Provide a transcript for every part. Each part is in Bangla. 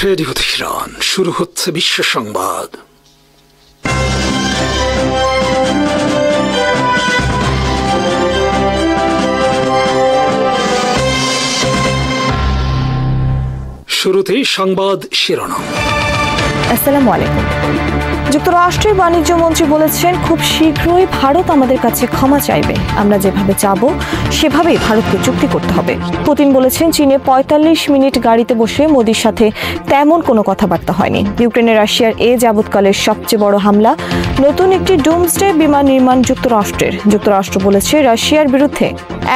রেডিও তেহরান, শুরু হচ্ছে বিশ্ব সংবাদ। শুরুতেই সংবাদ শিরোনাম। আসসালামু আলাইকুম। যুক্তরাষ্ট্রের বাণিজ্য মন্ত্রী বলেছেন, খুব শীঘ্রই ভারত আমাদের কাছে ক্ষমা চাইবে। আমরা যেভাবে চাবো সেভাবেই ভারতকে চুক্তি করতে হবে। পুতিন বলেছেন, চীনে ৪৫ মিনিট গাড়িতে বসে মোদির সাথে তেমন কোনো কথাবার্তা হয়নি। ইউক্রেনে রাশিয়ার যাবৎকালের সবচেয়ে বড় হামলা, নতুন একটি ডুমসডে বিমান নির্মাণ যুক্তরাষ্ট্রের। যুক্তরাষ্ট্র বলেছে, রাশিয়ার বিরুদ্ধে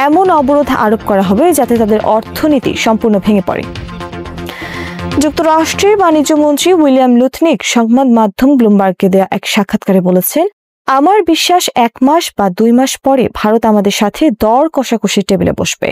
এমন অবরোধ আরোপ করা হবে যাতে তাদের অর্থনীতি সম্পূর্ণ ভেঙে পড়ে। যুক্তরাষ্ট্রের বাণিজ্য মন্ত্রী উইলিয়াম লুথনিক সংবাদ মাধ্যম ব্লুমবার্গকে দেয়া এক সাক্ষাৎকারে বলেছেন, আমার বিশ্বাস ১ মাস বা ২ মাস পরে ভারত আমাদের সাথে দর কষাকষির টেবিলে বসবে।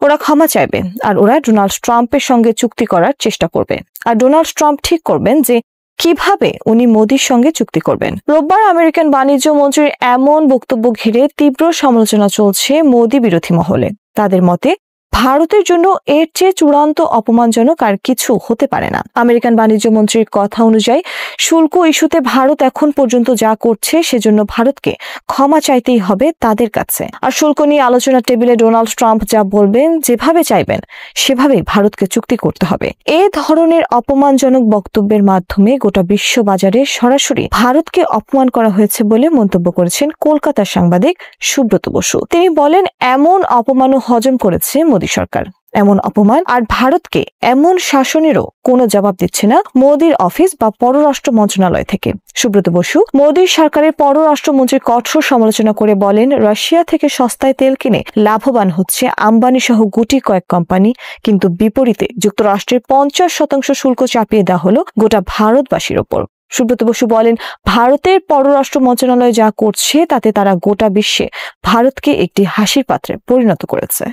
ওরা ক্ষমা চাইবে আর ওরা ডোনাল্ড ট্রাম্পের সঙ্গে চুক্তি করার চেষ্টা করবে। আর ডোনাল্ড ট্রাম্প ঠিক করবেন যে কিভাবে উনি মোদির সঙ্গে চুক্তি করবেন। রোববার আমেরিকান বাণিজ্য মন্ত্রীর এমন বক্তব্য ঘিরে তীব্র সমালোচনা চলছে মোদি বিরোধী মহলে। তাদের মতে, ভারতের জন্য এর চেয়ে চূড়ান্ত অপমানজনক আর কিছু হতে পারে না। আমেরিকান বাণিজ্য মন্ত্রীর কথা অনুযায়ী, শুল্ক ইস্যুতে ভারত এখন পর্যন্ত যা করছে সেজন্য ভারতকে ক্ষমা চাইতেই হবে তাদের কাছে। আর শুল্ক নিয়ে আলোচনার টেবিলে ডোনাল্ড ট্রাম্প যা বলবেন, যেভাবে চাইবেন সেভাবেই ভারতকে চুক্তি করতে হবে। এ ধরনের অপমানজনক বক্তব্যের মাধ্যমে গোটা বিশ্ব বাজারে সরাসরি ভারতকে অপমান করা হয়েছে বলে মন্তব্য করেছেন কলকাতার সাংবাদিক সুব্রত বসু। তিনি বলেন, এমন অপমানও হজম করেছে মোদি সরকার। এমন অপমান আর ভারতকে এমন শাসনেরও কোনো জবাব দিচ্ছে না মোদির অফিস বা পররাষ্ট্র মন্ত্রণালয় থেকে। সুব্রত বসু মোদির সরকারের পররাষ্ট্রমন্ত্রীর কঠোর সমালোচনা করে বলেন, রাশিয়া থেকে সস্তায় তেল কিনে লাভবান হচ্ছে আম্বানি সহ গুটি কয়েক কোম্পানি, কিন্তু বিপরীতে যুক্তরাষ্ট্রের ৫০% শুল্ক চাপিয়ে দেওয়া হলো গোটা ভারতবাসীর ওপর। সুব্রত বসু বলেন, ভারতের পররাষ্ট্র মন্ত্রণালয় যা করছে তাতে তারা গোটা বিশ্বে ভারতকে একটি হাসির পাত্রে পরিণত করেছে।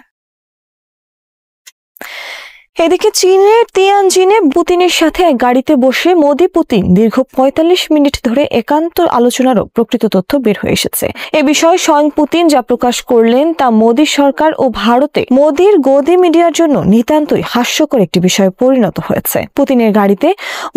এদিকে চীনের তিয়ানজিনে পুতিনের সাথে এক গাড়িতে বসে মোদি পুতিন দীর্ঘ ৪৫ মিনিট ধরে একান্ত আলোচনারও প্রকৃত তথ্য বের হয়ে এসেছে। এ বিষয়ে স্বয়ং পুতিন যা প্রকাশ করলেন তা মোদি সরকার ও ভারতে মোদির গদি মিডিয়ার জন্য নিতান্তই হাস্যকর একটি বিষয়ে পরিণত হয়েছে। পুতিনের গাড়িতে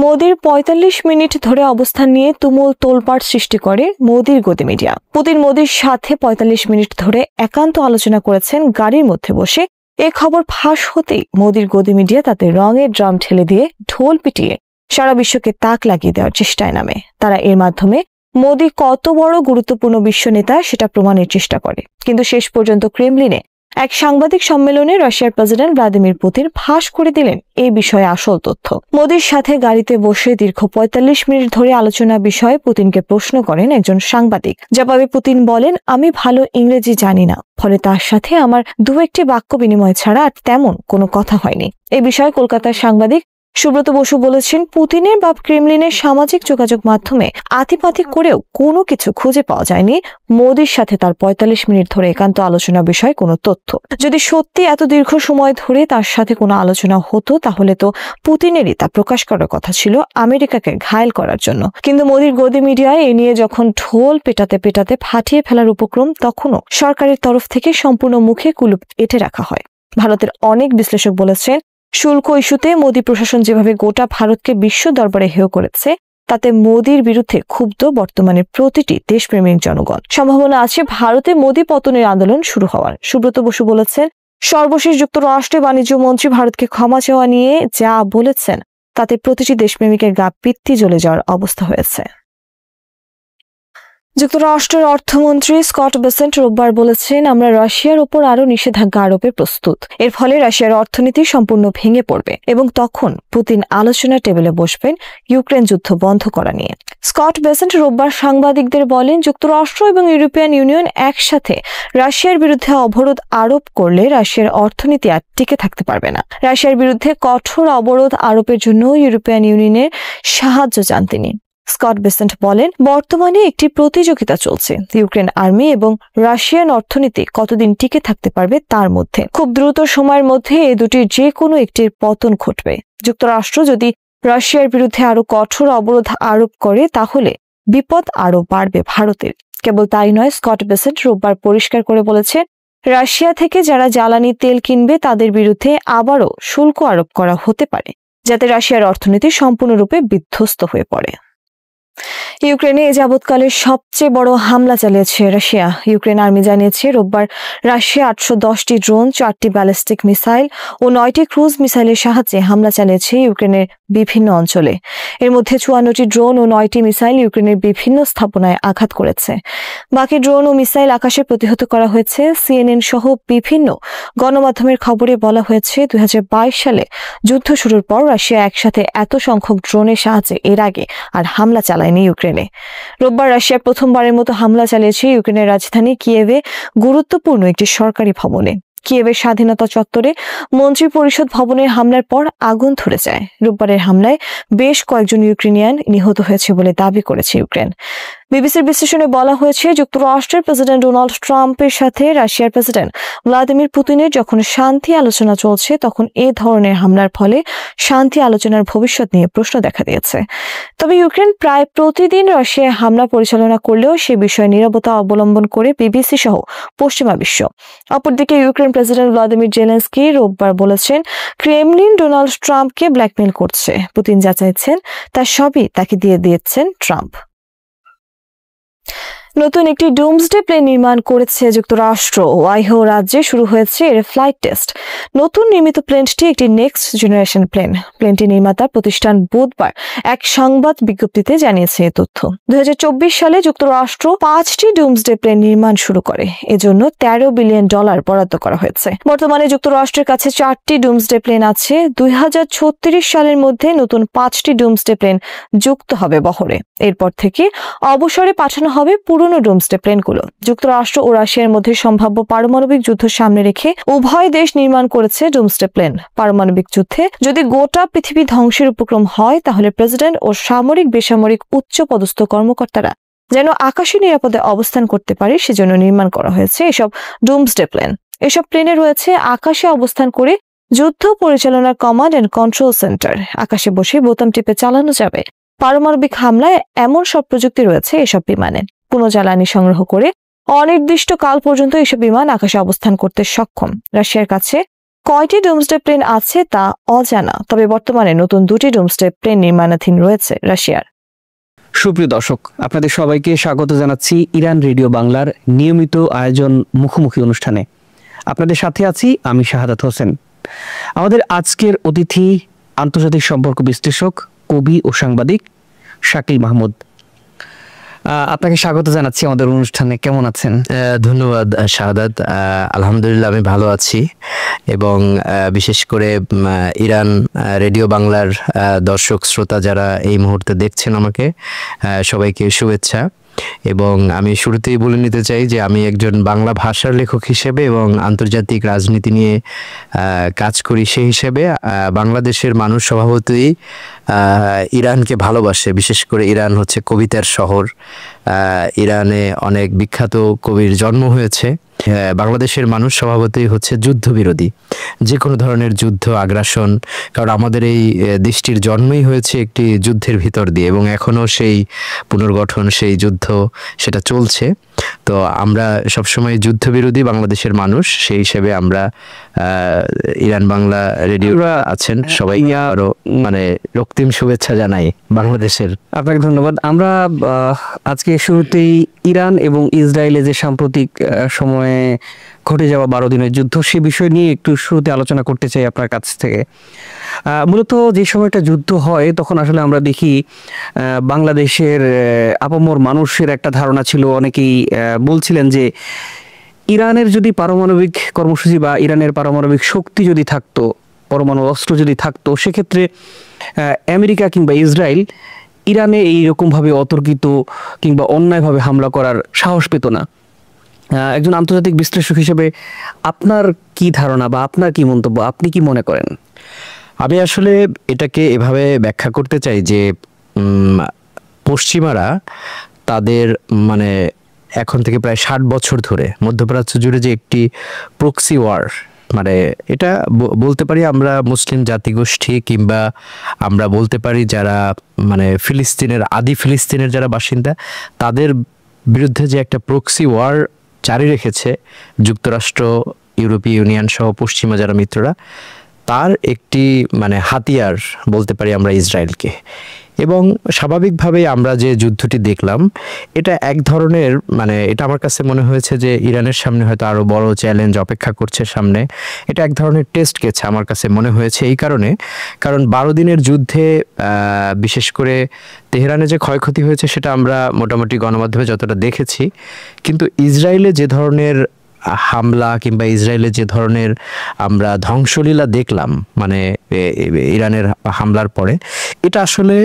মোদির ৪৫ মিনিট ধরে অবস্থান নিয়ে তুমুল তোলপাড় সৃষ্টি করে মোদির গদি মিডিয়া। পুতিন মোদির সাথে ৪৫ মিনিট ধরে একান্ত আলোচনা করেছেন গাড়ির মধ্যে বসে। এ খবর ফাঁস হতেই মোদির গদি মিডিয়া তাতে রঙের ড্রাম ঠেলে দিয়ে ঢোল পিটিয়ে সারা বিশ্বকে তাক লাগিয়ে দেওয়ার চেষ্টায় নামে। তারা এর মাধ্যমে মোদি কত বড় গুরুত্বপূর্ণ বিশ্ব নেতা সেটা প্রমাণের চেষ্টা করে। কিন্তু শেষ পর্যন্ত ক্রেমলিনে এক সাংবাদিক সম্মেলনে রাশিয়ার প্রেসিডেন্ট ভ্লাদিমির পুতিন ফাঁস করে দিলেন এই বিষয়ে আসল তথ্য। মোদির সাথে গাড়িতে বসে দীর্ঘ ৪৫ মিনিট ধরে আলোচনা বিষয়ে পুতিনকে প্রশ্ন করেন একজন সাংবাদিক। জবাবে পুতিন বলেন, আমি ভালো ইংরেজি জানি না, ফলে তার সাথে আমার ২-১টি বাক্য বিনিময় ছাড়া আর তেমন কোনো কথা হয়নি। এই বিষয়ে কলকাতার সাংবাদিক সুব্রত বসু বলেছেন, পুতিনের বা ক্রেমলিনের সামাজিক যোগাযোগ মাধ্যমে আতিপাতি করেও কোনো কিছু খুঁজে পাওয়া যায়নি মোদির সাথে তার ৪৫ মিনিট ধরে একান্ত আলোচনা বিষয়ে কোনো তথ্য। যদি সত্যি এত দীর্ঘ সময় ধরে তার সাথে কোনো আলোচনা হতো, তাহলে তো পুতিনেরই তা প্রকাশ করার কথা ছিল আমেরিকাকে ঘায়েল করার জন্য। কিন্তু মোদির গদি মিডিয়ায় এ নিয়ে যখন ঢোল পেটাতে পেটাতে ফাটিয়ে ফেলার উপক্রম, তখনও সরকারের তরফ থেকে সম্পূর্ণ মুখে কুলুপ এঁটে রাখা হয়। ভারতের অনেক বিশ্লেষক বলেছেন, শুল্ক ইস্যুতে মোদি প্রশাসন যেভাবে গোটা ভারতকে বিশ্ব দরবারে হেয় করেছে, তাতে মোদির বিরুদ্ধে ক্ষুব্ধ বর্তমানে প্রতিটি দেশপ্রেমিক জনগণ। সম্ভাবনা আছে ভারতে মোদি পতনের আন্দোলন শুরু হওয়ার। সুব্রত বসু বলেছেন, সর্বশেষ যুক্তরাষ্ট্রের বাণিজ্য মন্ত্রী ভারতকে ক্ষমা চাওয়া নিয়ে যা বলেছেন তাতে প্রতিটি দেশপ্রেমিকের গা পিত্তি জ্বলে যাওয়ার অবস্থা হয়েছে। যুক্তরাষ্ট্রের অর্থমন্ত্রী স্কট বেসেন্ট রোববার বলেছেন, আমরা রাশিয়ার ওপর আরো নিষেধাজ্ঞা আরোপে প্রস্তুত। এর ফলে রাশিয়ার অর্থনীতি সম্পূর্ণ ভেঙে পড়বে এবং তখন পুতিন আলোচনার টেবিলে বসবেন ইউক্রেন যুদ্ধ বন্ধ করা নিয়ে। স্কট বেসেন্ট রোববার সাংবাদিকদের বলেন, যুক্তরাষ্ট্র এবং ইউরোপিয়ান ইউনিয়ন একসাথে রাশিয়ার বিরুদ্ধে অবরোধ আরোপ করলে রাশিয়ার অর্থনীতি আর টিকে থাকতে পারবে না। রাশিয়ার বিরুদ্ধে কঠোর অবরোধ আরোপের জন্য ইউরোপিয়ান ইউনিয়নের সাহায্য চান তিনি। স্কট বেসেন্ট বলেন, বর্তমানে একটি প্রতিযোগিতা চলছে ইউক্রেন আর্মি এবং রাশিয়ান অর্থনীতি কতদিন টিকে থাকতে পারবে তার মধ্যে। খুব দ্রুত সময়ের মধ্যে এই দুটির যে কোনো একটির পতন ঘটবে। যুক্তরাষ্ট্র যদি রাশিয়ার বিরুদ্ধে আরো কঠোর অবরোধ আরোপ করে, তাহলে বিপদ আরো বাড়বে ভারতের। কেবল তাই নয়, স্কট বেসেন্ট রোববার পরিষ্কার করে বলেছে, রাশিয়া থেকে যারা জ্বালানি তেল কিনবে তাদের বিরুদ্ধে আবারও শুল্ক আরোপ করা হতে পারে। যাতে রাশিয়ার অর্থনীতি সম্পূর্ণরূপে বিধ্বস্ত হয়ে পড়ে। ইউক্রেনে এ যাবৎকালের সবচেয়ে বড় হামলা চালিয়েছে রাশিয়া। ইউক্রেন আর্মি জানিয়েছে রোববার রাশিয়া 810টি ড্রোন, 4টি ব্যালিস্টিক মিসাইল ও 9টি ক্রুজ মিসাইলের সাহায্যে হামলা চালিয়েছে ইউক্রেনের বিভিন্ন অঞ্চলে। এর মধ্যে 54টি ড্রোন ও 9টি মিসাইল ইউক্রেনের বিভিন্ন স্থাপনায় আঘাত করেছে। বাকি ড্রোন ও মিসাইল আকাশে প্রতিহত করা হয়েছে। সিএনএন সহ বিভিন্ন গণমাধ্যমের খবরে বলা হয়েছে 2022 সালে যুদ্ধ শুরুর পর রাশিয়া একসাথে এত সংখ্যক ড্রোনের সাহায্যে এর আগে আর হামলা চালায়নি ইউক্রেনে। রোববার রাশিয়া প্রথমবারের মতো হামলা চালিয়েছে ইউক্রেনের রাজধানী কিয়েভে গুরুত্বপূর্ণ একটি সরকারি ভবনে। কিয়েভের স্বাধীনতা চত্বরে মন্ত্রী পরিষদ ভবনের হামলার পর আগুন ধরে যায়। রোববারের হামলায় বেশ কয়েকজন ইউক্রেনিয়ান নিহত হয়েছে বলে দাবি করেছে ইউক্রেন। বিবিসির বিশ্লেষণে বলা হয়েছে যুক্তরাষ্ট্রের প্রেসিডেন্ট ডোনাল্ড ট্রাম্পের সাথে রাশিয়ার প্রেসিডেন্ট ভ্লাদিমির পুতিনের যখন শান্তি আলোচনা চলছে তখন এ ধরনের হামলার ফলে শান্তি আলোচনার ভবিষ্যৎ নিয়ে প্রশ্ন দেখা দিয়েছে। তবে ইউক্রেন প্রায় প্রতিদিন রাশিয়ায় হামলা পরিচালনা করলেও সে বিষয়ে নীরবতা অবলম্বন করে বিবিসি সহ পশ্চিমা বিশ্ব। অপরদিকে ইউক্রেন প্রেসিডেন্ট ভ্লাদিমির জেলেনস্কি রোববার বলেছেন ক্রেমলিন ডোনাল্ড ট্রাম্পকে ব্ল্যাকমেইল করছে। পুতিন যা চাইছেন তার সবই তাকে দিয়ে দিয়েছেন ট্রাম্প। নতুন একটি ডুমসডে প্লেন নির্মাণ করেছে যুক্তরাষ্ট্র। ওয়াইহো রাজ্যে শুরু হয়েছে এর ফ্লাইট টেস্ট। নতুন নির্মিত প্লেনটি একটি নেক্সট জেনারেশন প্লেন। প্লেনটি নির্মাতা প্রতিষ্ঠান বুধবার এক সংবাদ বিজ্ঞপ্তিতে জানিয়েছে এ তথ্য। 2024 সালে যুক্তরাষ্ট্র 5টি ডুমসডে প্লেন নির্মাণ শুরু করে। এজন্য $13 বিলিয়ন বরাদ্দ করা হয়েছে। বর্তমানে যুক্তরাষ্ট্রের কাছে 4টি ডুমসডে প্লেন আছে। 2036 সালের মধ্যে নতুন 5টি ডুমসডে প্লেন যুক্ত হবে বহরে। এরপর থেকে অবসরে পাঠানো হবে পুরনো ডুমসডে প্লেনগুলো। যুক্তরাষ্ট্র ও রাশিয়ার মধ্যে সম্ভাব্য পারমাণবিক যুদ্ধ সামনে রেখে উভয় দেশ নির্মাণ করেছে ডুমসডে প্লেন। পারমাণবিক যুদ্ধে যদি গোটা পৃথিবী ধ্বংসের উপক্রম হয় তাহলে প্রেসিডেন্ট ও সামরিক বেসামরিক উচ্চ পদস্থ কর্মকর্তারা যেন আকাশে নিরাপদে অবস্থান করতে পারে সেজন্য নির্মাণ করা হয়েছে এসব ডুমসডে প্লেন। এসব প্লেনে রয়েছে আকাশে অবস্থান করে যুদ্ধ পরিচালনার কমান্ড অ্যান্ড কন্ট্রোল সেন্টার। আকাশে বসে বোতাম টিপে চালানো যাবে। পারমাণবিক হামলায় এমন সব প্রযুক্তি রয়েছে এসব বিমানে। পুনঃজ্বালানি সংগ্রহ করে অনির্দিষ্ট কাল পর্যন্ত এসব বিমান আকাশে অবস্থান করতে সক্ষম। রাশিয়ার কাছে কয়টি ডুমসডে প্লেন আছে তা অজানা, তবে বর্তমানে নতুন 2টি ডুমসডে প্লেন নির্মাণাধীন রয়েছে রাশিয়ার। সুপ্রিয় দর্শক, আপনাদের সবাইকে স্বাগত জানাচ্ছি ইরান রেডিও বাংলার নিয়মিত আয়োজন মুখোমুখি অনুষ্ঠানে। আপনাদের সাথে আছি আমি শাহাদাত হোসেন। আমাদের আজকের অতিথি আন্তর্জাতিক সম্পর্ক বিশ্লেষক, কবি ও সাংবাদিক শাকিল মাহমুদ। আপনাকে স্বাগত জানাচ্ছি আমাদের অনুষ্ঠানে। কেমন আছেন? ধন্যবাদ শাহাদাত। আলহামদুলিল্লাহ আমি ভালো আছি এবং বিশেষ করে ইরান রেডিও বাংলার দর্শক শ্রোতা যারা এই মুহূর্তে দেখছেন আমাকে, সবাইকে শুভেচ্ছা। এবং আমি শুরুতেই বলে নিতে চাই যে আমি একজন বাংলা ভাষার লেখক হিসেবে এবং আন্তর্জাতিক রাজনীতি নিয়ে কাজ করি সেই হিসেবে বাংলাদেশের মানুষ স্বভাবতই ইরানকে ভালোবাসে। বিশেষ করে ইরান হচ্ছে কবিতার শহর। ইরানে অনেক বিখ্যাত কবির জন্ম হয়েছে। বাংলাদেশের মানুষ স্বভাবতই হচ্ছে যুদ্ধবিরোধী, যে কোনো ধরনের যুদ্ধ, আগ্রাসন। কারণ আমাদের এই দেশটির জন্মই হয়েছে একটি যুদ্ধের ভিতর দিয়ে এবং এখনও সেই পুনর্গঠন, সেই যুদ্ধ সেটা চলছে। তো আমরা সবসময় যুদ্ধবিরোধী বাংলাদেশের মানুষ, সেই হিসেবে আমরা ইরান বাংলা রেডিওরা আছেন সবাই আরো মানে রক্তিম শুভেচ্ছা জানাই বাংলাদেশের। আপনাকে ধন্যবাদ। আমরা আজকে শুরুতেই ইরান এবং ইসরায়েলে যে সাম্প্রতিক সময়ে ঘটে যাওয়া 12 দিনের যুদ্ধ, সে বিষয় নিয়ে একটু শুরুতে আলোচনা করতে চাই আপনার কাছ থেকে। মূলত যে সময়টা যুদ্ধ হয় তখন আসলে আমরা দেখি বাংলাদেশের আপামর মানুষের একটা ধারণা ছিল, অনেকেই বলছিলেন যে ইরানের যদি পারমাণবিক কর্মসূচি বা ইরানের পারমাণবিক শক্তি যদি থাকতো, পরমাণু অস্ত্র যদি থাকতো, সেক্ষেত্রে আমেরিকা কিংবা ইসরায়েল ইরানে এইরকমভাবে অতর্কিত কিংবা অন্যায়ভাবে হামলা করার সাহস পেত না। একজন আন্তর্জাতিক বিশ্লেষক হিসেবে আপনার কি ধারণা বা আপনার কি মন্তব্য, আপনি কি মনে করেন? আমি আসলে এটাকে এভাবে ব্যাখ্যা করতে চাই যে পশ্চিমারা তাদের মানে এখন থেকে প্রায় 60 বছর ধরে মধ্যপ্রাচ্য জুড়ে যে একটি প্রক্সি ওয়ার, মানে এটা বলতে পারি আমরা মুসলিম জাতিগোষ্ঠী কিংবা আমরা বলতে পারি যারা মানে ফিলিস্তিনের যারা বাসিন্দা, তাদের বিরুদ্ধে যে একটা প্রক্সি ওয়ার জারি রেখেছে যুক্তরাষ্ট্র, ইউরোপীয় ইউনিয়ন সহ পশ্চিমা যারা মিত্ররা, তার একটি মানে হাতিয়ার বলতে পারি আমরা ইসরায়েলকে। এবং স্বাভাবিকভাবেই আমরা যে যুদ্ধটি দেখলাম এটা এক ধরনের মানে এটা আমার কাছে মনে হয়েছে যে ইরানের সামনে হয়তো আরো বড় চ্যালেঞ্জ অপেক্ষা করছে সামনে। এটা এক ধরনের টেস্ট গেছে আমার কাছে মনে হয়েছে এই কারণে, কারণ 12 দিনের যুদ্ধে বিশেষ করে তেহরানে যে ক্ষয়ক্ষতি হয়েছে সেটা আমরা মোটামুটি গণমাধ্যমে যতটা দেখেছি, কিন্তু ইসরায়েলে যে ধরনের হামলা কিংবা ইসরায়েলের যে ধরনের আমরা ধ্বংসলীলা দেখলাম মানে ইরানের হামলার পরে, এটা আসলে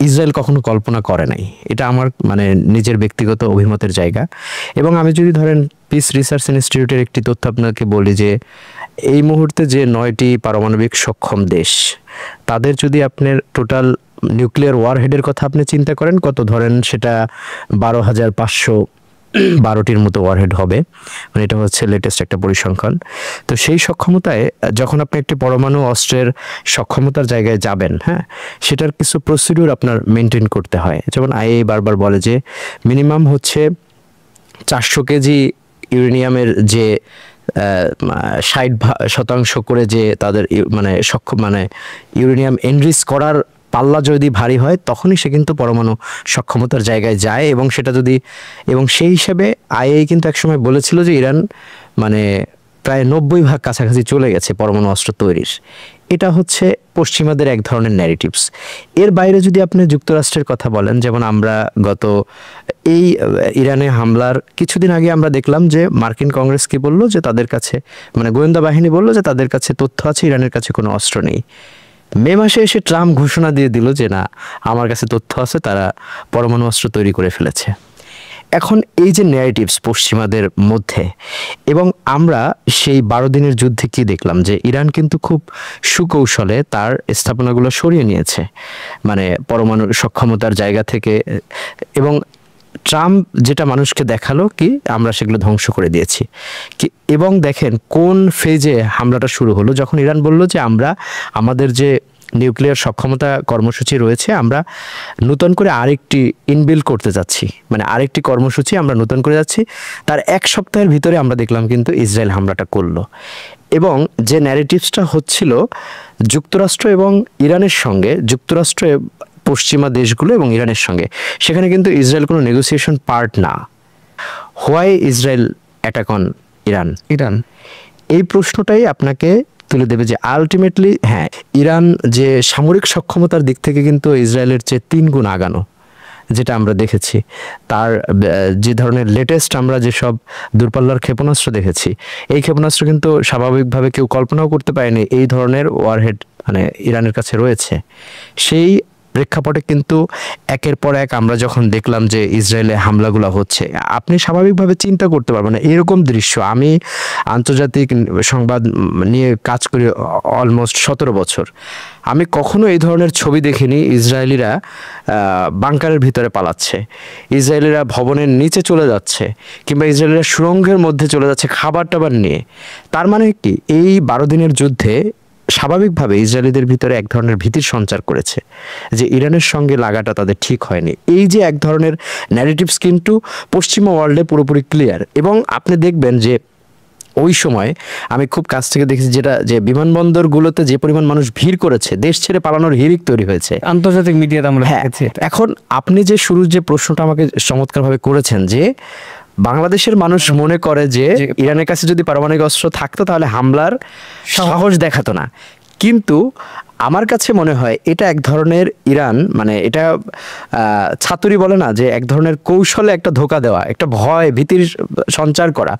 ইসরায়েল কখনো কল্পনা করে নাই। এটা আমার মানে নিজের ব্যক্তিগত অভিমতের জায়গা। এবং আমি যদি ধরেন পিস রিসার্চ ইনস্টিটিউটের একটি তথ্য আপনাকে বলি যে এই মুহূর্তে যে 9টি পারমাণবিক সক্ষম দেশ, তাদের যদি আপনার টোটাল নিউক্লিয়ার ওয়ারহেডের কথা আপনি চিন্তা করেন কত, ধরেন সেটা 12,512টির মতো ওয়ারহেড হবে, মানে এটা হচ্ছে লেটেস্ট একটা পরিসংখ্যান। তো সেই সক্ষমতায় যখন আপনি একটি পরমাণু অস্ত্রের সক্ষমতার জায়গায় যাবেন, হ্যাঁ, সেটার কিছু প্রসিডিউর আপনার মেনটেন করতে হয়। যেমন আইএই বারবার বলে যে মিনিমাম হচ্ছে 400 কেজি ইউরেনিয়ামের যে 60% করে যে তাদের মানে ইউরেনিয়াম এনরিচ করার পাল্লা যদি ভারী হয় তখনই সে কিন্তু পরমাণু সক্ষমতার জায়গায় যায়। এবং সেটা যদি এবং সেই হিসাবে আইএই কিন্তু একসময় বলেছিল যে ইরান মানে প্রায় 90% কাছাকাছি চলে গেছে পরমাণু অস্ত্র তৈরির। এটা হচ্ছে পশ্চিমাদের এক ধরনের ন্যারেটিভস। এর বাইরে যদি আপনি যুক্তরাষ্ট্রের কথা বলেন, যেমন আমরা গত এই ইরানে হামলার কিছুদিন আগে আমরা দেখলাম যে মার্কিন কংগ্রেস কি বললো যে তাদের কাছে মানে গোয়েন্দা বাহিনী বললো যে তাদের কাছে তথ্য আছে ইরানের কাছে কোনো অস্ত্র নেই। মে মাসে এসে ট্রাম্প ঘোষণা দিয়ে দিল যে না, আমার কাছে তথ্য আছে, তারা পরমাণু অস্ত্র তৈরি করে ফেলেছে। এখন এই যে ন্যারেটিভস পশ্চিমাদের মধ্যে, এবং আমরা সেই 12 দিনের যুদ্ধে কি দেখলাম যে ইরান কিন্তু খুব সুকৌশলে তার স্থাপনাগুলো সরিয়ে নিয়েছে মানে পরমাণু সক্ষমতার জায়গা থেকে। এবং ট্রাম্প যেটা মানুষকে দেখালো কি আমরা সেগুলো ধ্বংস করে দিয়েছি কি। এবং দেখেন কোন ফেজে হামলাটা শুরু হলো, যখন ইরান বলল যে আমরা আমাদের যে নিউক্লিয়ার সক্ষমতা কর্মসূচি রয়েছে আমরা নতুন করে আরেকটি ইনবিল্ড করতে যাচ্ছি, মানে আরেকটি কর্মসূচি আমরা নতুন করে যাচ্ছি, তার 1 সপ্তাহের ভিতরে আমরা দেখলাম কিন্তু ইসরায়েল হামলাটা করলো। এবং যে ন্যারেটিভসটা হচ্ছিল যুক্তরাষ্ট্র এবং ইরানের সঙ্গে, যুক্তরাষ্ট্র পশ্চিমা দেশগুলো এবং ইরানের সঙ্গে, সেখানে কিন্তু ইসরায়েল কোনো নেগোসিয়েশন পার্ট না। Why Israel attack on Iran? এই প্রশ্নটাই আপনাকে তুলে দেবে যে আলটিমেটলি হ্যাঁ, ইরান যে সামরিক সক্ষমতার দিক থেকে কিন্তু ইসরায়েলের চেয়ে 3 গুণ আগানো, যেটা আমরা দেখেছি। তার যে ধরনের লেটেস্ট আমরা যেসব দূরপাল্লার ক্ষেপণাস্ত্র দেখেছি, এই ক্ষেপণাস্ত্র কিন্তু স্বাভাবিকভাবে কেউ কল্পনাও করতে পারেনি এই ধরনের ওয়ারহেড মানে ইরানের কাছে রয়েছে। সেই প্রেক্ষাপটে কিন্তু একের পর এক আমরা যখন দেখলাম যে ইসরায়েলে হামলাগুলো হচ্ছে, আপনি স্বাভাবিকভাবে চিন্তা করতে পারবেন না এরকম দৃশ্য। আমি আন্তর্জাতিক সংবাদ নিয়ে কাজ করি অলমোস্ট 17 বছর, আমি কখনো এই ধরনের ছবি দেখিনি। ইসরায়েলিরা বাংকারের ভিতরে পালাচ্ছে, ইসরায়েলিরা ভবনের নিচে চলে যাচ্ছে, কিংবা ইসরায়েলিরা সুড়ঙ্গের মধ্যে চলে যাচ্ছে খাবার টাবার নিয়ে। তার মানে কি এই 12 দিনের যুদ্ধে স্বাভাবিকভাবে ইসরায়েলিদের ভিতরে এক ধরনের ভীতির সঞ্চার করেছে যে ইরানের সঙ্গে লাগাটা তাদের ঠিক হয়নি। এই যে এক ধরনের ন্যারেটিভস কিন্তু পশ্চিমা ওয়ার্ল্ডে পুরোপুরি ক্লিয়ার। এবং আপনি দেখবেন যে ওই সময় আমি খুব কাছ থেকে দেখেছি যেটা যে বিমানবন্দরগুলোতে যে পরিমাণ মানুষ ভিড় করেছে, দেশ ছেড়ে পালানোর হিড়িক তৈরি হয়েছে আন্তর্জাতিক মিডিয়াতে আমরা দেখেছি। এখন আপনি যে শুরুর যে প্রশ্নটা আমাকে চমৎকারভাবে করেছেন যে বাংলাদেশের মানুষ মনে করে যে ইরানের কাছে যদি পারমাণবিক অস্ত্র থাকতো তাহলে হামলার সাহস দেখাতো না, কিন্তু আমার কাছে মনে হয় এটা এক ধরনের ইরান মানে এটা ছাতুরি বলে না যে এক ধরনের কৌশলে একটা ধোঁকা দেওয়া, একটা ভয় ভীতির সঞ্চার করা।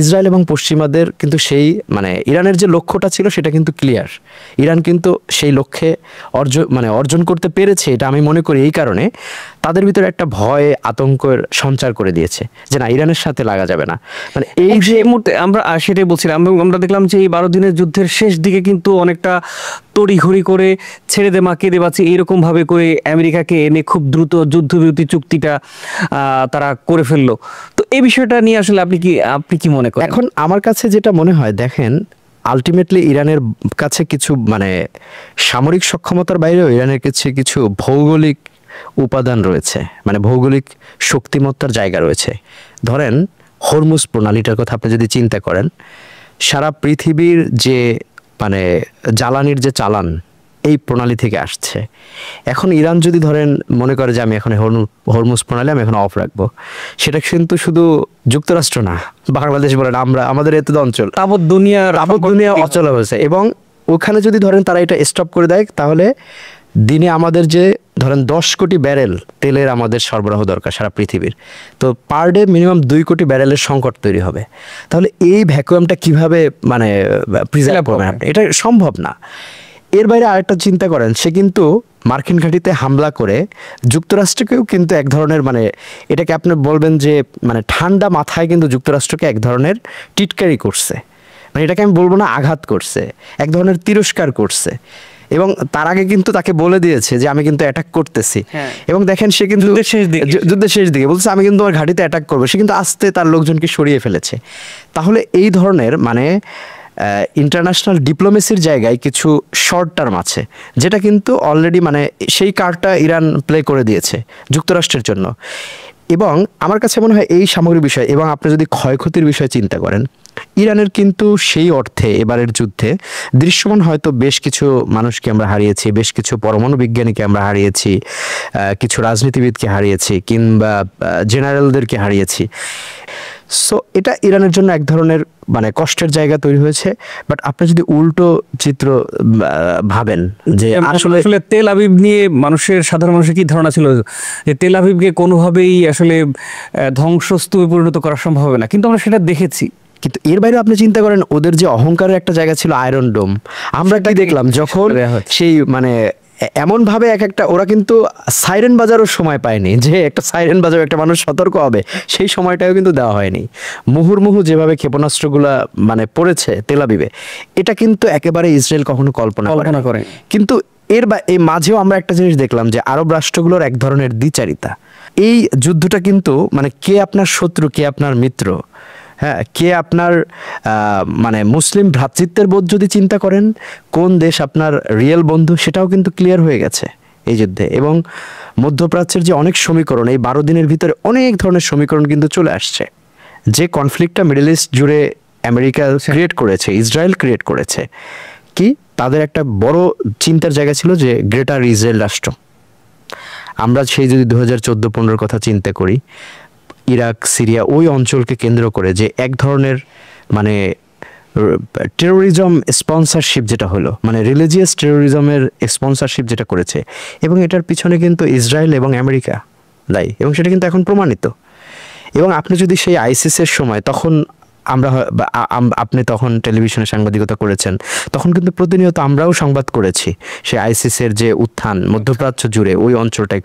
ইসরায়েল এবং পশ্চিমাদের কিন্তু সেই মানে ইরানের যে লক্ষ্যটা ছিল সেটা কিন্তু ক্লিয়ার। ইরান কিন্তু সেই লক্ষ্যে অর্জন করতে পেরেছে, এটা আমি মনে করি এই কারণে তাদের ভিতরে একটা ভয় আতঙ্কের সঞ্চার করে দিয়েছে যে না, ইরানের সাথে লাগা যাবে না। মানে এই যে মুহূর্তে আমরা সেটাই বলছিলাম, আমরা দেখলাম যে এই 12 দিনের যুদ্ধের শেষ দিকে কিন্তু অনেকটা তড়িঘড়ি করে ছেড়ে দে মা কেঁদে বাঁচি এইরকম ভাবে করে আমেরিকাকে এনে খুব দ্রুত যুদ্ধবিরতি চুক্তিটা তারা করে ফেললো। তো এই বিষয়টা নিয়ে আসলে আপনি কি মনে করেন? এখন আমার কাছে যেটা মনে হয়, দেখেন আলটিমেটলি ইরানের কাছে কিছু মানে সামরিক সক্ষমতার বাইরেও ইরানের কাছে কিছু ভৌগোলিক উপাদান রয়েছে, মানে ভৌগোলিক শক্তিমত্তার জায়গা রয়েছে। ধরেন হরমুজ প্রণালীটার কথা আপনি যদি চিন্তা করেন, সারা পৃথিবীর যে মানে জ্বালানির যে চালান এই প্রণালী থেকে আসছে। এখন ইরান যদি ধরেন মনে করে যে আমি এখন হরমুজ প্রণালী আমি এখন অফ রাখবো, সেটা কিন্তু শুধু যুক্তরাষ্ট্র না, বাংলাদেশ বলেন, আমরা আমাদের এত অঞ্চল তাবৎ দুনিয়া অচল হয়েছে। এবং ওখানে যদি ধরেন তারা এটা স্টপ করে দেয়, তাহলে দিনে আমাদের যে ধরেন 10 কোটি ব্যারেল তেলের আমাদের সরবরাহ দরকার সারা পৃথিবীর, তো পার ডে মিনিমাম 2 কোটি ব্যারেলের সংকট তৈরি হবে। তাহলে এই ভ্যাকুয়ামটা কিভাবে মানে প্রিজার্ভ করবেন আপনি? এটা সম্ভব না। এর বাইরে আরেকটা চিন্তা করেন, সে কিন্তু মার্কিন ঘাঁটিতে হামলা করে যুক্তরাষ্ট্রকেও কিন্তু এক ধরনের মানে এটাকে আপনি বলবেন যে মানে ঠান্ডা মাথায় কিন্তু যুক্তরাষ্ট্রকে এক ধরনের টিটকারি করছে, মানে এটাকে আমি বলবো না আঘাত করছে, এক ধরনের তিরস্কার করছে। এবং তার আগে কিন্তু তাকে বলে দিয়েছে যে আমি কিন্তু অ্যাটাক করতেছি। এবং দেখেন সে কিন্তু যুদ্ধের শেষ দিকে বলছে আমি কিন্তু আমার ঘাঁটিতে অ্যাটাক করবো, সে কিন্তু আস্তে তার লোকজনকে সরিয়ে ফেলেছে। তাহলে এই ধরনের মানে ইন্টারন্যাশনাল ডিপ্লোমেসির জায়গায় কিছু শর্ট টার্ম আছে, যেটা কিন্তু অলরেডি মানে সেই কার্ডটা ইরান প্লে করে দিয়েছে যুক্তরাষ্ট্রের জন্য। এবং আমার কাছে মনে হয় এই সামগ্রিক বিষয়, এবং আপনি যদি ক্ষয়ক্ষতির বিষয়ে চিন্তা করেন, ইরানের কিন্তু সেই অর্থে এবারের যুদ্ধে দৃশ্যমান হয়তো বেশ কিছু মানুষকে আমরা হারিয়েছি, বেশ কিছু পরমাণু বিজ্ঞানীকে আমরা হারিয়েছি, কিছু রাজনীতিবিদকে হারিয়েছি, কিংবা জেনারেলদেরকে হারিয়েছি। সো এটা ইরানের জন্য এক ধরনের মানে কষ্টের জায়গা তৈরি হয়েছে। বাট আপনি যদি উল্টো চিত্র ভাবেন যে আসলে তেল আবিব নিয়ে সাধারণ মানুষের কি ধারণা ছিল যে তেল আবিবকে কোনোভাবেই আসলে ধ্বংসস্তূপে পরিণত করা সম্ভব হবে না, কিন্তু আমরা সেটা দেখেছি। কিন্তু এর বাইরে আপনি চিন্তা করেন ওদের যে অহংকারের একটা জায়গা ছিল আয়রন ডোম, আমরা কি দেখলাম যখন সেই মানে এমন ভাবে এক একটা ওরা কিন্তু সাইরেন বাজারও সময় পায়নি, যে একটা সাইরেন বাজার একটা মানুষ সতর্ক হবে সেই সময়টাও কিন্তু দেওয়া হয়নি। মুহুর্মুহু যেভাবে ক্ষেপণাস্ত্রগুলা মানে পড়েছে তেল আবিবে, এটা কিন্তু একেবারে ইসরায়েল কখনো কল্পনা করে। কিন্তু এই মাঝেও আমরা একটা জিনিস দেখলাম যে আরব রাষ্ট্রগুলোর এক ধরনের দ্বিচারিতা। এই যুদ্ধটা কিন্তু মানে কে আপনার শত্রু কে আপনার মিত্র, হ্যাঁ, কে আপনার মানে মুসলিম ভ্রাতৃত্বের বোধ যদি চিন্তা করেন, কোন দেশ আপনার রিয়েল বন্ধু সেটাও কিন্তু ক্লিয়ার হয়ে গেছে এই যুদ্ধে। এবং মধ্যপ্রাচ্যের যে অনেক সমীকরণ, এই 12 দিনের ভিতরে অনেক ধরনের সমীকরণ কিন্তু চলে আসছে। যে কনফ্লিক্টটা মিডল ইস্ট জুড়ে আমেরিকা ক্রিয়েট করেছে, ইসরায়েল ক্রিয়েট করেছে, কি তাদের একটা বড় চিন্তার জায়গা ছিল যে গ্রেটার ইসরায়েল রাষ্ট্র। আমরা সেই যদি 2014-15 কথা চিন্তা করি, ইরাক সিরিয়া ওই অঞ্চলকে কেন্দ্র করে যে এক ধরনের মানে টেরোরিজম স্পন্সরশিপ যেটা হলো, মানে রিলিজিয়াস টেরোরিজমের স্পন্সরশিপ যেটা করেছে, এবং এটার পিছনে কিন্তু ইসরায়েল এবং আমেরিকা দায়ী, এবং সেটা কিন্তু এখন প্রমাণিত। এবং আপনি যদি সেই আইসিসের সময়, তখন আপনি তখন টেলিভিশনে সাংবাদিকতা করেছেন, তখন কিন্তু প্রতিনিয়ত আমরাও সংবাদ করেছি সেই আইসিসের যে উত্থান মধ্যপ্রাচ্য জুড়ে ওই অঞ্চলটায়,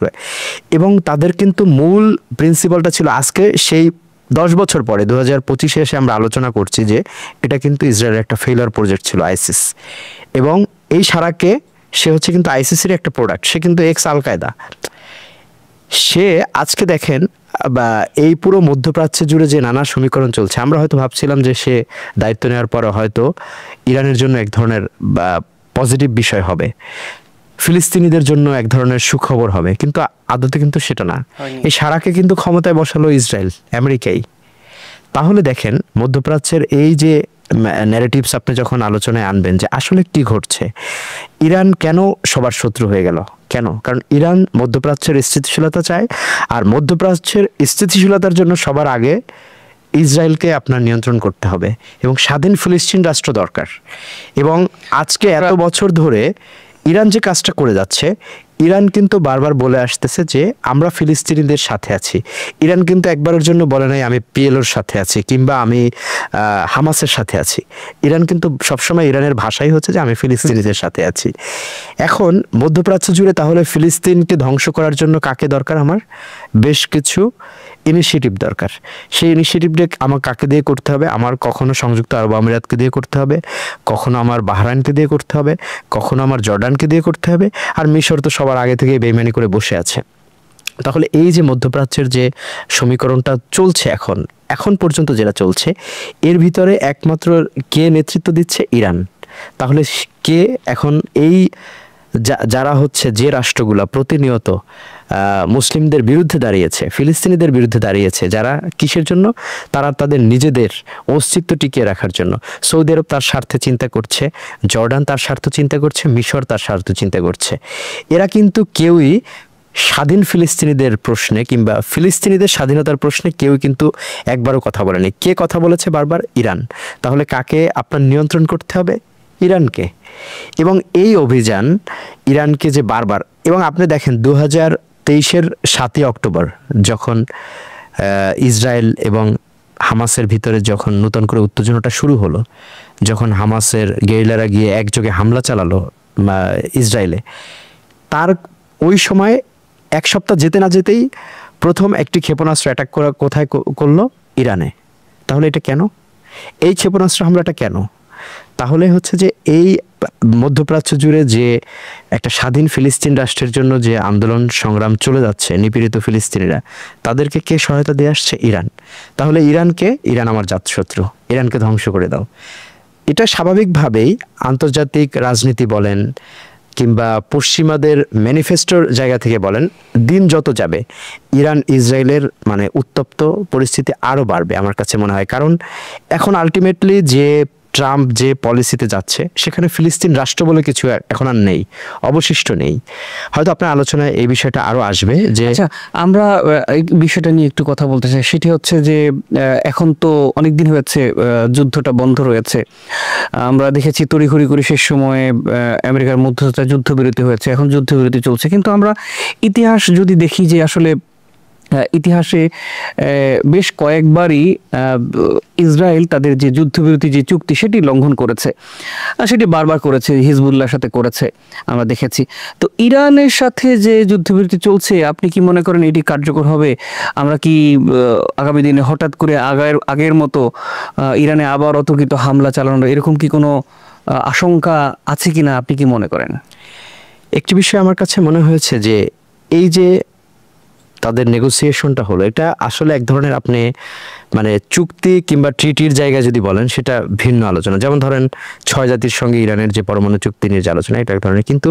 এবং তাদের কিন্তু মূল প্রিন্সিপালটা ছিল আজকে সেই 10 বছর পরে 2025-এ এসে আমরা আলোচনা করছি যে এটা কিন্তু ইসরায়েলের একটা ফেইলার প্রজেক্ট ছিল আইসিস। এবং এই সারাকে সে হচ্ছে কিন্তু আইসিসের একটা প্রোডাক্ট, সে কিন্তু এক্স আল কায়দা। সে আজকে দেখেন বা এই পুরো মধ্যপ্রাচ্য জুড়ে যে নানা সমীকরণ চলছে, আমরা হয়তো ভাবছিলাম যে সে দায়িত্ব নেওয়ার পরে হয়তো ইরানের জন্য এক ধরনের পজিটিভ বিষয় হবে, ফিলিস্তিনিদের জন্য এক ধরনের সুখবর হবে, কিন্তু আদতে কিন্তু সেটা না। এই সারাকে কিন্তু ক্ষমতায় বসালো ইসরায়েল, আমেরিকাই। তাহলে দেখেন মধ্যপ্রাচ্যের এই যে ন্যারেটিভস আপনি যখন আলোচনায় আনবেন যে আসলে কি ঘটছে, ইরান কেন সবার শত্রু হয়ে গেল, কেন? কারণ ইরান মধ্যপ্রাচ্যের স্থিতিশীলতা চায়, আর মধ্যপ্রাচ্যের স্থিতিশীলতার জন্য সবার আগে ইসরায়েলকে আপনার নিয়ন্ত্রণ করতে হবে, এবং স্বাধীন ফিলিস্তিন রাষ্ট্র দরকার। এবং আজকে এত বছর ধরে ইরান যে কাজটা করে যাচ্ছে, ইরান কিন্তু বারবার বলে আসতেছে যে আমরা ফিলিস্তিনিদের সাথে আছি। ইরান কিন্তু একবারের জন্য বলে নাই আমি পিএলওর সাথে আছি কিংবা আমি হামাসের সাথে আছি। ইরান কিন্তু সবসময় ইরানের ভাষাই হচ্ছে যে আমি ফিলিস্তিনিদের সাথে আছি। এখন মধ্যপ্রাচ্য জুড়ে তাহলে ফিলিস্তিনকে ধ্বংস করার জন্য কাকে দরকার? আমার বেশ কিছু ইনিশিয়েটিভ দরকার। সেই ইনিশিয়েটিভটা আমার কাকে দিয়ে করতে হবে? আমার কখনো সংযুক্ত আরব আমিরাতকে দিয়ে করতে হবে, কখনো আমার বাহরাইনকে দিয়ে করতে হবে, কখনো আমার জর্ডানকে দিয়ে করতে হবে, আর মিশর তো সবার আগে থেকে বেইমানি করে বসে আছে। তাহলে এই যে মধ্যপ্রাচ্যের যে সমীকরণটা চলছে এখন পর্যন্ত যেটা চলছে, এর ভিতরে একমাত্র কে নেতৃত্ব দিচ্ছে? ইরান। তাহলে কে এখন এই যারা হচ্ছে যে রাষ্ট্রগুলা প্রতিনিয়ত মুসলিমদের বিরুদ্ধে দাঁড়িয়েছে, ফিলিস্তিনিদের বিরুদ্ধে দাঁড়িয়েছে, যারা কিসের জন্য? তারা তাদের নিজেদের অস্তিত্ব টিকিয়ে রাখার জন্য। সৌদি আরব তার স্বার্থে চিন্তা করছে, জর্ডান তার স্বার্থ চিন্তা করছে, মিশর তার স্বার্থ চিন্তা করছে। এরা কিন্তু কেউই স্বাধীন ফিলিস্তিনিদের প্রশ্নে কিংবা ফিলিস্তিনিদের স্বাধীনতার প্রশ্নে কেউ কিন্তু একবারও কথা বলেনি। কে কথা বলেছে বারবার? ইরান। তাহলে কাকে আপনার নিয়ন্ত্রণ করতে হবে? ইরানকে। এবং এই অভিযান ইরানকে যে বারবার, এবং আপনি দেখেন 2023-এর 7ই অক্টোবর যখন ইসরায়েল এবং হামাসের ভিতরে যখন নতুন করে উত্তেজনাটা শুরু হলো, যখন হামাসের গেরিলারা গিয়ে একযোগে হামলা চালালো ইসরায়েলে, তার ওই সময় এক সপ্তাহ যেতে না যেতেই প্রথম একটি ক্ষেপণাস্ত্র অ্যাটাক করা কোথায় করলো? ইরানে। তাহলে এটা কেন? এই ক্ষেপণাস্ত্র হামলাটা কেন? তাহলে হচ্ছে যে এই মধ্যপ্রাচ্য জুড়ে যে একটা স্বাধীন ফিলিস্তিন রাষ্ট্রের জন্য যে আন্দোলন সংগ্রাম চলে যাচ্ছে, নিপীড়িত ফিলিস্তিনিরা, তাদেরকে কে সহায়তা দিয়ে আসছে? ইরান। তাহলে ইরান আমার জাতশত্রু, ইরানকে ধ্বংস করে দাও। এটা স্বাভাবিকভাবেই আন্তর্জাতিক রাজনীতি বলেন কিংবা পশ্চিমাদের ম্যানিফেস্টোর জায়গা থেকে বলেন, দিন যত যাবে ইরান ইসরায়েলের মানে উত্তপ্ত পরিস্থিতি আরও বাড়বে আমার কাছে মনে হয়। কারণ এখন আলটিমেটলি যে ট্রাম্প যে পলিসিতে যাচ্ছে, সেখানে ফিলিস্তিন রাষ্ট্র বলে কিছু এখন আর নেই, অবশিষ্ট নেই। হয়তো আপনার আলোচনায় এই বিষয়টা আরও আসবে। যে আচ্ছা, আমরা এই বিষয়টা নিয়ে একটু কথা বলতে চাই। সেটি হচ্ছে যে এখন তো অনেক দিন হয়েছে যুদ্ধটা বন্ধ রয়েছে। আমরা দেখেছি তড়িঘড়ি করে শেষ সময়ে আমেরিকার মধ্যস্থতা যুদ্ধবিরতি হয়েছে, এখন যুদ্ধবিরতি চলছে। কিন্তু আমরা ইতিহাস যদি দেখি যে আসলে ইতিহাসে বেশ কয়েকবারই ইসরায়েল তাদের যে যুদ্ধবিরতি যে চুক্তি সেটি লঙ্ঘন করেছে, সেটি বারবার করেছে, হিজবুল্লাহর সাথে করেছে, আমরা দেখেছি। তো ইরানের সাথে যে যুদ্ধবিরতি চলছে, আপনি কি মনে করেন এটি কার্যকর হবে? আমরা কি আগামী দিনে হঠাৎ করে আগের মতো ইরানে আবার অতর্কিত হামলা চালানোর এরকম কি কোনো আশঙ্কা আছে কিনা, আপনি কি মনে করেন? একটি বিষয় আমার কাছে মনে হয়েছে যে এই যে তাদের নেগোসিয়েশনটা হলো, এটা আসলে এক ধরনের আপনি মানে চুক্তি কিংবা ট্রিটির জায়গায় যদি বলেন, সেটা ভিন্ন আলোচনা। যেমন ধরেন 6 জাতির সঙ্গে ইরানের যে পরমাণু চুক্তি নিয়ে যে আলোচনা, এটা এক ধরনের। কিন্তু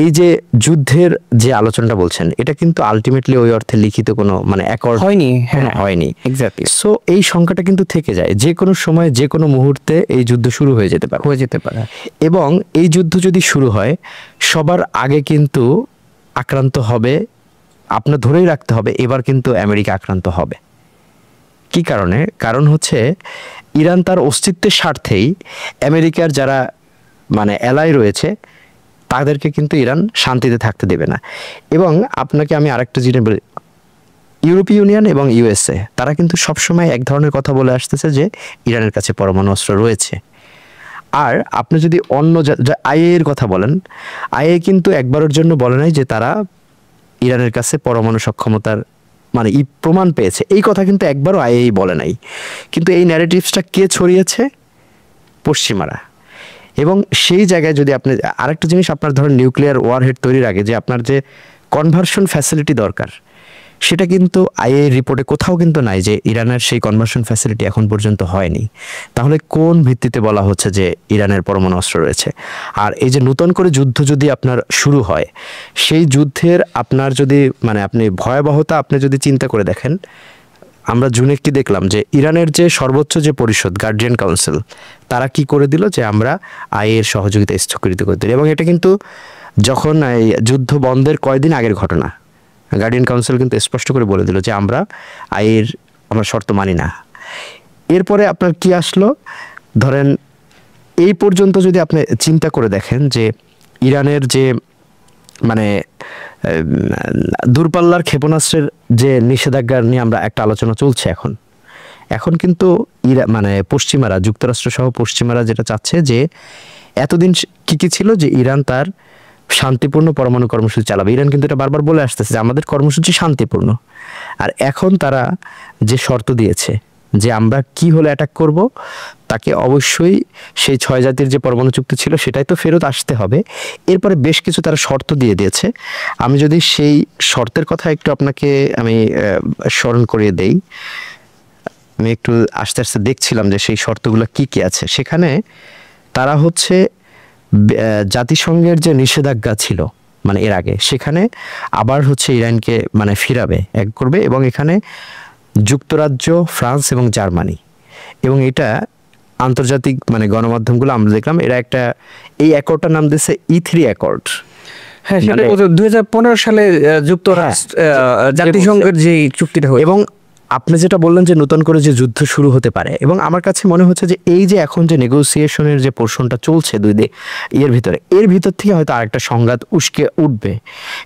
এই যে যুদ্ধের যে আলোচনাটা বলছেন, এটা কিন্তু আলটিমেটলি ওই অর্থে লিখিত কোনো মানে অ্যাকর্ড হয়নি। হ্যাঁ, হয়নি। এক্স্যাক্টলি। সো এই সংখ্যাটা কিন্তু থেকে যায়, যে কোনো সময় যে কোনো মুহূর্তে এই যুদ্ধ শুরু হয়ে যেতে পারে। এবং এই যুদ্ধ যদি শুরু হয়, সবার আগে কিন্তু আক্রান্ত হবে, আপনার ধরেই রাখতে হবে, এবার কিন্তু আমেরিকা আক্রান্ত হবে। কি কারণে? কারণ হচ্ছে ইরান তার অস্তিত্বের স্বার্থেই আমেরিকার যারা মানে অ্যালাই রয়েছে তাদেরকে কিন্তু ইরান শান্তিতে থাকতে দেবে না। এবং আপনাকে আমি আরেকটা জিনিস বলি, ইউরোপীয় ইউনিয়ন এবং ইউএসএ তারা কিন্তু সবসময় এক ধরনের কথা বলে আসতেছে যে ইরানের কাছে পরমাণু অস্ত্র রয়েছে। আর আপনি যদি অন্য আইএ এর কথা বলেন, আইএ কিন্তু একবারের জন্য বলে নাই যে তারা ইরানের কাছে পরমাণু সক্ষমতার মানে প্রমাণ পেয়েছে, এই কথা কিন্তু একবারও আইএই বলে নাই। কিন্তু এই ন্যারেটিভসটা কে ছড়িয়েছে? পশ্চিমারা। এবং সেই জায়গায় যদি আপনি আরেকটা জিনিস, আপনার ধরেন নিউক্লিয়ার ওয়ারহেড তৈরির আগে যে আপনার যে কনভার্সন ফ্যাসিলিটি দরকার, সেটা কিন্তু আইএ রিপোর্টে কোথাও কিন্তু নাই যে ইরানের সেই কনভার্সন ফ্যাসিলিটি এখন পর্যন্ত হয়নি। তাহলে কোন ভিত্তিতে বলা হচ্ছে যে ইরানের পরমাণু অস্ত্র রয়েছে? আর এই যে নতুন করে যুদ্ধ যদি আপনার শুরু হয়, সেই যুদ্ধের আপনার যদি মানে আপনি ভয়াবহতা আপনি যদি চিন্তা করে দেখেন, আমরা জুনে কি দেখলাম যে ইরানের যে সর্বোচ্চ যে পরিষদ গার্ডিয়ান কাউন্সিল, তারা কি করে দিল যে আমরা আইএর সহযোগিতা স্থগিত করে দিল। এবং এটা কিন্তু যখন এই যুদ্ধ বন্ধের কয়েকদিন আগের ঘটনা, গার্ডিয়ান কাউন্সিল কিন্তু স্পষ্ট করে বলে দিল যে আমরা আমরা শর্ত মানি না। এরপরে আপনার কি আসলো? ধরেন এই পর্যন্ত যদি আপনি চিন্তা করে দেখেন যে ইরানের যে মানে দূরপাল্লার ক্ষেপণাস্ত্রের যে নিষেধাজ্ঞা নিয়ে আমরা একটা আলোচনা চলছে এখন কিন্তু মানে পশ্চিমারা, যুক্তরাষ্ট্র সহ পশ্চিমারা যেটা চাচ্ছে যে এতদিন কি ছিল যে ইরান তার শান্তিপূর্ণ পরমাণু কর্মসূচি চালাবে। ইরান কিন্তু এটা বারবার বলে আসতেছে যে আমাদের কর্মসূচি শান্তিপূর্ণ। আর এখন তারা যে শর্ত দিয়েছে যে আমরা কি হলে অ্যাটাক করব, তাকে অবশ্যই সেই 6 জাতির যে পরমাণু চুক্তি ছিল সেটাই তো ফেরত আসতে হবে। এরপরে বেশ কিছু তারা শর্ত দিয়ে দিয়েছে। আমি যদি সেই শর্তের কথা একটু আপনাকে আমি স্মরণ করিয়ে দেই, আমি একটু আস্তে আস্তে দেখছিলাম যে সেই শর্তগুলো কি কি আছে। সেখানে তারা হচ্ছে জাতিসংঘের যে নিষেধাজ্ঞা ছিল মানে এর আগে, সেখানে আবার হচ্ছে ইরানকে মানে ফিরাবে, এক করবে, এবং এখানে যুক্তরাজ্য, ফ্রান্স এবং জার্মানি, এবং এটা আন্তর্জাতিক মানে গণমাধ্যমগুলো আমরা দেখলাম এরা একটা এই অ্যাকর্ডটার নাম দিয়েছে E3 অ্যাকর্ড। হ্যাঁ, সেটা 2015 সালে যুক্তরাষ্ট্র জাতিসংঘের যে চুক্তিটা হয়। এবং আপনি যেটা বললেন যে নতুন করে যে যুদ্ধ শুরু হতে পারে, এবং আমার কাছে মনে হচ্ছে যে এই যে এখন যে নেগোসিয়েশনের যে পোর্শনটা চলছে এর ভিতর থেকে হয়তো আরেকটা সংঘাত উস্কে উঠবে,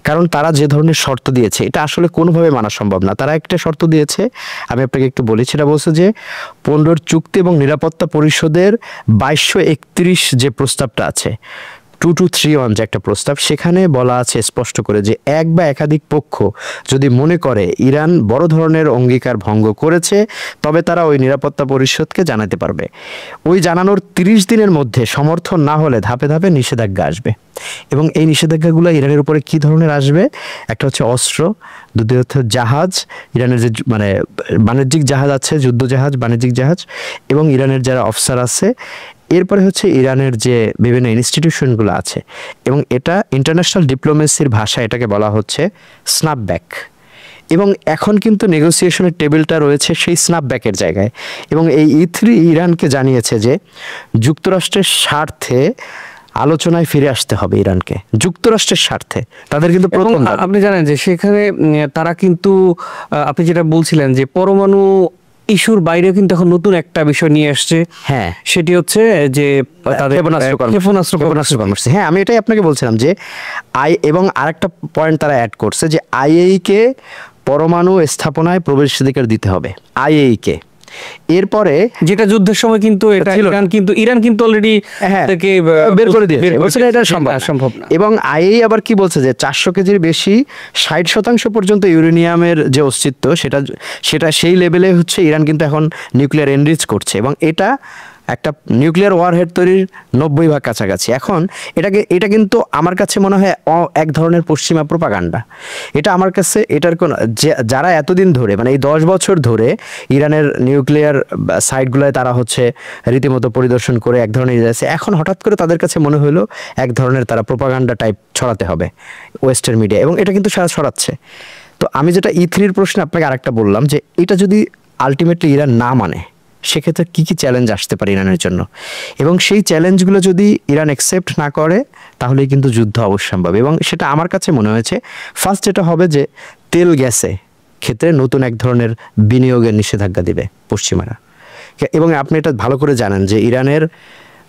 কারণ তারা যে ধরনের শর্ত দিয়েছে এটা আসলে কোনোভাবে মানা সম্ভব না। তারা একটা শর্ত দিয়েছে, আমি আপনাকে একটু বলি, সেটা বলছে যে 15 চুক্তি এবং নিরাপত্তা পরিষদের 2231 যে প্রস্তাবটা আছে, 2231 যে একটা প্রস্তাব, সেখানে বলা আছে স্পষ্ট করে যে এক বা একাধিক পক্ষ যদি মনে করে ইরান বড় ধরনের অঙ্গীকার ভঙ্গ করেছে, তবে তারা ওই নিরাপত্তা পরিষদকে জানাতে পারবে। ওই জানানোর 30 দিনের মধ্যে সমর্থন না হলে ধাপে ধাপে নিষেধাজ্ঞা আসবে। এবং এই নিষেধাজ্ঞাগুলো ইরানের উপরে কি ধরনের আসবে? একটা হচ্ছে অস্ত্র, দ্বিতীয়ত জাহাজ, ইরানের যে মানে বাণিজ্যিক জাহাজ আছে, যুদ্ধ জাহাজ, বাণিজ্যিক জাহাজ, এবং ইরানের যারা অফিসার আছে, এরপরে হচ্ছে ইরানের যে বিভিন্ন ইনস্টিটিউশনগুলো আছে, এবং এটা ইন্টারন্যাশনাল ডিপ্লোমেসির ভাষা এটাকে বলা হচ্ছে স্ন্যাপব্যাক। এবং এখন কিন্তু নেগোসিয়েশনের টেবিলটা রয়েছে সেই স্ন্যাপব্যাকের জায়গায়, এবং এই E3 ইরানকে জানিয়েছে যে যুক্তরাষ্ট্রের স্বার্থে আলোচনায় ফিরে আসতে হবে ইরানকে, যুক্তরাষ্ট্রের স্বার্থে। তাদের কিন্তু প্রথম আপনি জানেন যে সেখানে তারা কিন্তু আপনি যেটা বলছিলেন যে পরমাণু ইস্যুর বাইরেও কিন্তু এখন নতুন একটা বিষয় নিয়ে আসছে। হ্যাঁ, সেটি হচ্ছে যে তাদের ক্ষেপণাস্ত্র কর্মসূচি। হ্যাঁ, আমি এটাই আপনাকে বলছিলাম যে এবং আরেকটা পয়েন্ট তারা অ্যাড করছে যে IAEA কে পরমাণু স্থাপনায় প্রবেশাধিকার দিতে হবে, IAEA কে। এরপরে যেটা যুদ্ধের সময় কিন্তু এটা ইরান কিন্তু অলরেডি থেকে বের করে দিয়েছে, বলছে এটা সম্ভব না। এবং IAEA আবার কি বলছে যে 400 কেজির বেশি 60% পর্যন্ত ইউরেনিয়ামের যে অস্তিত্ব সেটা সেই লেভেলে হচ্ছে ইরান কিন্তু এখন নিউক্লিয়ার এনরিচ করছে, এবং এটা একটা নিউক্লিয়ার ওয়ারহেড তৈরির 90% কাছাকাছি। এখন এটা কিন্তু আমার কাছে মনে হয় এক ধরনের পশ্চিমা প্রোপাগান্ডা। এটা আমার কাছে এটার কোন যারা এতদিন ধরে মানে এই 10 বছর ধরে ইরানের নিউক্লিয়ার সাইটগুলোয় তারা হচ্ছে রীতিমতো পরিদর্শন করে এক ধরনের আছে, এখন হঠাৎ করে তাদের কাছে মনে হলো এক ধরনের তারা প্রোপাগান্ডা টাইপ ছড়াতে হবে ওয়েস্টার্ন মিডিয়া, এবং এটা কিন্তু সারা ছড়াচ্ছে। তো আমি যেটা E3 প্রশ্নে আপনাকে আরেকটা বললাম যে এটা যদি আলটিমেটলি ইরান না মানে, সেক্ষেত্রে কী কী চ্যালেঞ্জ আসতে পারে ইরানের জন্য, এবং সেই চ্যালেঞ্জগুলো যদি ইরান অ্যাকসেপ্ট না করে তাহলেই কিন্তু যুদ্ধ অবশ্যম্ভাবী। এবং সেটা আমার কাছে মনে হয়েছে ফার্স্ট যেটা হবে যে তেল গ্যাসে ক্ষেত্রে নতুন এক ধরনের বিনিয়োগের নিষেধাজ্ঞা দিবে পশ্চিমারা। এবং আপনি এটা ভালো করে জানেন যে ইরানের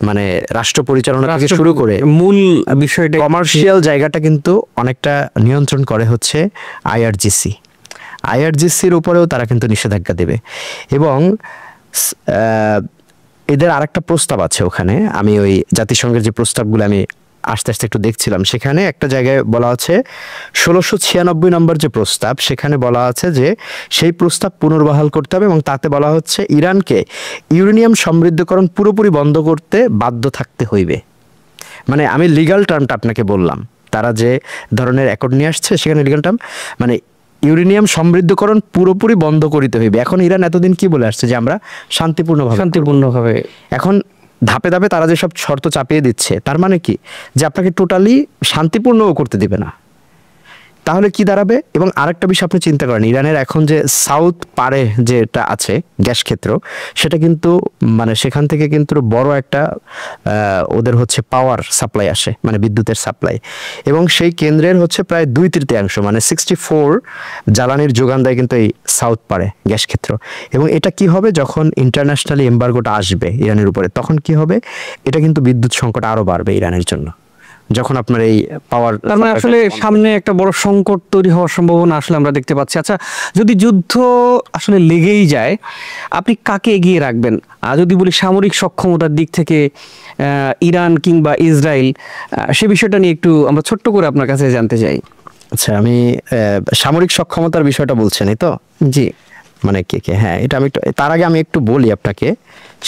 মানে রাষ্ট্র পরিচালনা থেকে শুরু করে মূল বিষয়টা কমার্শিয়াল জায়গাটা কিন্তু অনেকটা নিয়ন্ত্রণ করে হচ্ছে IRGCর উপরেও তারা কিন্তু নিষেধাজ্ঞা দেবে। এবং এদের আরেকটা প্রস্তাব আছে ওখানে, আমি ওই জাতিসংঘের যে প্রস্তাবগুলো আমি আস্তে আস্তে একটু দেখছিলাম, সেখানে একটা জায়গায় বলা আছে 1696 নম্বর যে প্রস্তাব, সেখানে বলা আছে যে সেই প্রস্তাব পুনর্বহাল করতে হবে, এবং তাতে বলা হচ্ছে ইরানকে ইউরেনিয়াম সমৃদ্ধকরণ পুরোপুরি বন্ধ করতে বাধ্য থাকতে হইবে। মানে আমি লিগ্যাল টার্মটা আপনাকে বললাম, তারা যে ধরনের অ্যাকর্ড নিয়ে আসছে সেখানে লিগ্যাল টার্ম মানে ইউরেনিয়াম সমৃদ্ধকরণ পুরোপুরি বন্ধ করিতে হইবে। এখন ইরান এতদিন কি বলে আসছে যে আমরা শান্তিপূর্ণভাবে, এখন ধাপে ধাপে তারা যেসব শর্ত চাপিয়ে দিচ্ছে তার মানে কি যে আপনাকে টোটালি শান্তিপূর্ণও করতে দিবে না, তাহলে কি দাঁড়াবে? এবং আরেকটা বিষয় আপনি চিন্তা করেন, ইরানের এখন যে সাউথ পারে যেটা আছে গ্যাস ক্ষেত্র, সেটা কিন্তু মানে সেখান থেকে কিন্তু বড় একটা ওদের হচ্ছে পাওয়ার সাপ্লাই আসে, মানে বিদ্যুতের সাপ্লাই, এবং সেই কেন্দ্রের হচ্ছে প্রায় 2/3 মানে 64 জ্বালানির যোগান দেয় কিন্তু এই সাউথ পারে গ্যাস ক্ষেত্র। এবং এটা কি হবে যখন ইন্টারন্যাশনালি এমবার্গোটা আসবে ইরানের উপরে, তখন কি হবে? এটা কিন্তু বিদ্যুৎ সংকট আরো বাড়বে ইরানের জন্য, যখন আপনার এই পাওয়ার আসলে সামনে একটা বড় সংকট তৈরি হওয়ার সম্ভাবনা আসলে আমরা দেখতে পাচ্ছি। আচ্ছা, যদি যুদ্ধ আসলে লেগেই যায়, আপনি কাকে এগিয়ে রাখবেন? আর যদি বলি সামরিক সক্ষমতার দিক থেকে ইরান কিংবা ইসরায়েল, সে বিষয়টা নিয়ে একটু আমরা ছোট্ট করে আপনার কাছে জানতে চাই। আচ্ছা, আমি সামরিক সক্ষমতার বিষয়টা বলছেনই তো? জি, মানে কে হ্যাঁ, এটা আমি একটু তার আগে আমি একটু বলি আপনাকে।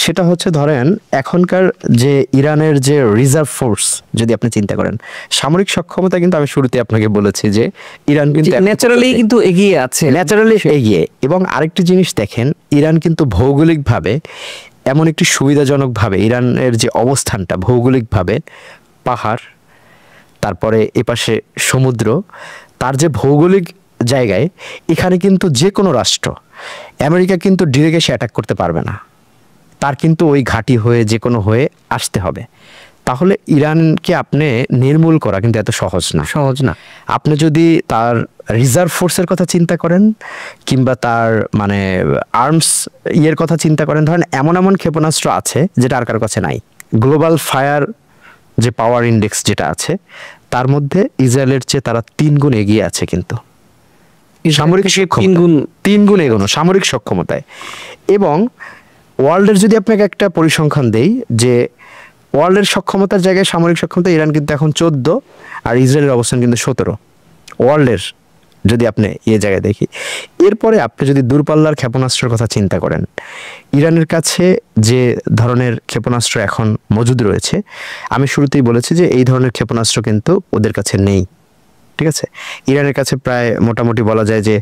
সেটা হচ্ছে ধরেন এখনকার যে ইরানের যে রিজার্ভ ফোর্স, যদি আপনি চিন্তা করেন সামরিক সক্ষমতা, কিন্তু আমি শুরুতে আপনাকে বলেছি যে ইরান কিন্তু ন্যাচারালি কিন্তু এগিয়ে আছে, ন্যাচারালি এগিয়ে। এবং আরেকটি জিনিস দেখেন, ইরান কিন্তু ভৌগোলিকভাবে এমন একটি সুবিধাজনকভাবে ইরানের যে অবস্থানটা ভৌগোলিকভাবে পাহাড়, তারপরে এপাশে সমুদ্র, তার যে ভৌগোলিক জায়গায়, এখানে কিন্তু যে কোনো রাষ্ট্র, আমেরিকা কিন্তু ডিরেক্ট এসে অ্যাটাক করতে পারবে না, তার কিন্তু ওই ঘাঁটি হয়ে যে কোনো হয়ে আসতে হবে। তাহলে ইরানকে আপনি নির্মূল করা কিন্তু এত সহজ না। আপনি যদি তার রিজার্ভ ফোর্সের কথা চিন্তা করেন, কিংবা তার মানে আর্মস ইয়ের কথা চিন্তা করেন, ধরেন এমন এমন ক্ষেপণাস্ত্র আছে যেটা আর কারো কাছে নাই। গ্লোবাল ফায়ার যে পাওয়ার ইন্ডেক্স যেটা আছে, তার মধ্যে ইসরায়েলের চেয়ে তারা 3 গুণ এগিয়ে আছে, কিন্তু সামরিক 3 গুণ এগোনো সামরিক সক্ষমতায়। এবং ওয়ার্ল্ডের যদি আপনাকে একটা পরিসংখ্যান দেই, যে ওয়ার্ল্ডের সক্ষমতার জায়গায় সামরিক সক্ষমতা ইরান কিন্তু এখন 14, আর ইসরায়েলের অবস্থান কিন্তু 17 ওয়ার্ল্ডের, যদি আপনি জায়গায় দেখি। এরপরে আপনি যদি দূরপাল্লার ক্ষেপণাস্ত্রের কথা চিন্তা করেন, ইরানের কাছে যে ধরনের ক্ষেপণাস্ত্র এখন মজুদ রয়েছে, আমি শুরুতেই বলেছি যে এই ধরনের ক্ষেপণাস্ত্র কিন্তু ওদের কাছে নেই, ঠিক আছে। ইরানের কাছে প্রায় মোটামুটি বলা যায় যে